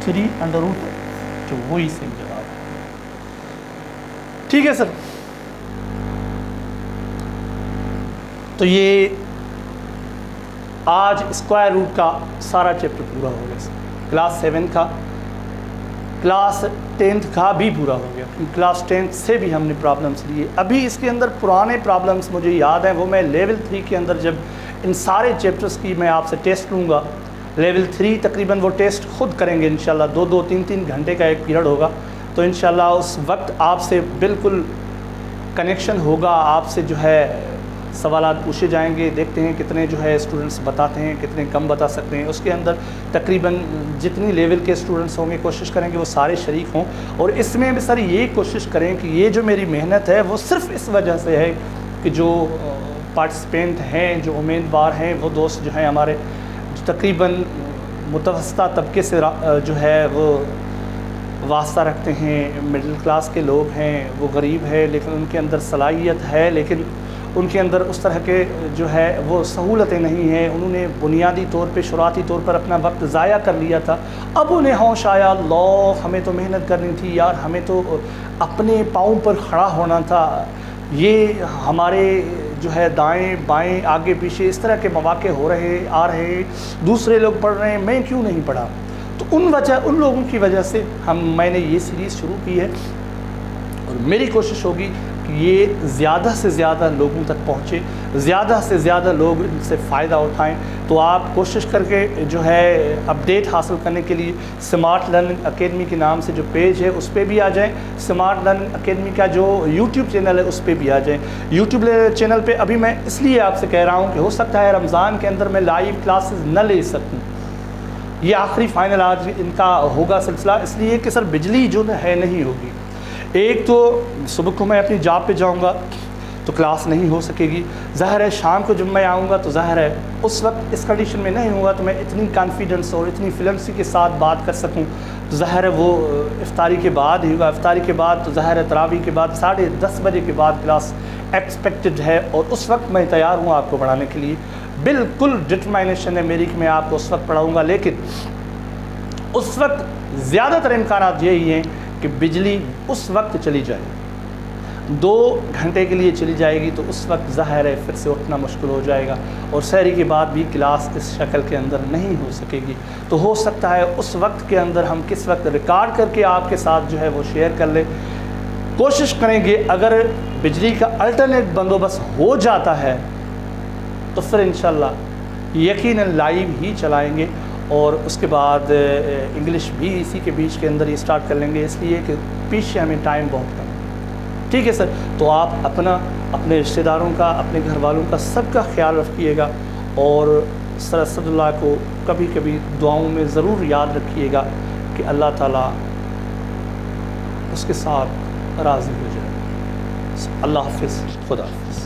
3√2, वही सेम जवाब है। ठीक है सर, तो ये आज स्क्वायर रूट का सारा चैप्टर पूरा हो गया सर। क्लास 7 का, क्लास 10th का भी पूरा हो गया, क्योंकि क्लास 10th से भी हमने प्रॉब्लम्स लिए। अभी इसके अंदर पुराने प्रॉब्लम्स मुझे याद हैं, वो मैं लेवल 3 के अंदर जब इन सारे चैप्टर्स की मैं आपसे टेस्ट लूँगा, लेवल 3 तकरीबन वो टेस्ट खुद करेंगे इंशाल्लाह, 2-2 3-3 घंटे का एक पीरियड होगा, तो इंशाल्लाह उस वक्त आपसे बिल्कुल कनेक्शन होगा, आपसे जो है सवालात पूछे जाएंगे, देखते हैं कितने जो है स्टूडेंट्स बताते हैं, कितने कम बता सकते हैं। उसके अंदर तकरीबन जितनी लेवल के स्टूडेंट्स होंगे कोशिश करेंगे वो सारे शरीक हों, और इसमें भी सर ये कोशिश करें कि ये जो मेरी मेहनत है वो सिर्फ इस वजह से है कि जो पार्टिसिपेंट हैं, जो उम्मीदवार हैं, वो दोस्त जो हैं हमारे जो तकरीबन मुतवस्ता तबके से जो है वो वास्ता रखते हैं, मिडिल क्लास के लोग हैं, वो गरीब है लेकिन उनके अंदर सलाहियत है, लेकिन उनके अंदर उस तरह के जो है वो सहूलतें नहीं हैं। उन्होंने बुनियादी तौर पे, शुरुआती तौर पर अपना वक्त ज़ाया कर लिया था, अब उन्हें होश आया, अल्लाह हमें तो मेहनत करनी थी यार, हमें तो अपने पाँव पर खड़ा होना था, ये हमारे जो है दाएं बाएं आगे पीछे इस तरह के मौक़े हो रहे आ रहे, दूसरे लोग पढ़ रहे हैं, मैं क्यों नहीं पढ़ा। तो उन लोगों की वजह से मैंने ये सीरीज़ शुरू की है, और मेरी कोशिश होगी कि ये ज़्यादा से ज़्यादा लोगों तक पहुँचे, ज़्यादा से ज़्यादा लोग इनसे फ़ायदा उठाएं। तो आप कोशिश करके जो है अपडेट हासिल करने के लिए स्मार्ट लर्निंग एकेडमी के नाम से जो पेज है उस पर भी आ जाएं, स्मार्ट लर्निंग एकेडमी का जो यूट्यूब चैनल है उस पर भी आ जाएं। यूट्यूब चैनल पे अभी मैं इसलिए आपसे कह रहा हूँ कि हो सकता है रमज़ान के अंदर मैं लाइव क्लासेस न ले सकूँ, ये आखिरी फ़ाइनल आज इनका होगा सिलसिला, इसलिए कि सर बिजली जो है नहीं होगी। एक तो सुबह को मैं अपनी जॉब पे जाऊंगा तो क्लास नहीं हो सकेगी, ज़ाहिर है शाम को जब मैं आऊँगा तो ज़ाहिर है उस वक्त इस कंडीशन में नहीं होगा तो मैं इतनी कॉन्फिडेंस और इतनी फ्लुएंसी के साथ बात कर सकूँ, तो ज़ाहिर है वो इफ्तारी के बाद ही होगा। इफ्तारी के बाद तो ज़ाहिर है तरावी के बाद 10:30 बजे के बाद क्लास एक्सपेक्टेड है, और उस वक्त मैं तैयार हूँ आपको पढ़ाने के लिए, बिल्कुल डिटरमाइनेशन है मेरी कि मैं आपको उस वक्त पढ़ाऊँगा। लेकिन उस वक्त ज़्यादातर इम्कानात यही हैं कि बिजली उस वक्त चली जाए। 2 घंटे के लिए चली जाएगी तो उस वक्त ज़ाहिर है फिर से उठना मुश्किल हो जाएगा और सहरी के बाद भी क्लास इस शक्ल के अंदर नहीं हो सकेगी। तो हो सकता है उस वक्त के अंदर हम किस वक्त रिकॉर्ड करके आपके साथ जो है वो शेयर कर लें। कोशिश करेंगे अगर बिजली का अल्टरनेट बंदोबस्त हो जाता है तो फिर इंशाल्लाह यकीनन लाइव ही चलाएँगे और उसके बाद इंग्लिश भी इसी के बीच के अंदर ही स्टार्ट कर लेंगे, इसलिए कि पीछे हमें टाइम बहुत कम है। ठीक है सर, तो आप अपना, अपने रिश्तेदारों का, अपने घर वालों का, सबका ख्याल रखिएगा और सर असदुल्लाह को कभी कभी दुआओं में ज़रूर याद रखिएगा कि अल्लाह ताला उसके साथ राज़ी हो जाए। अल्लाह हाफ़िज़, खुदा हाफ़िज़।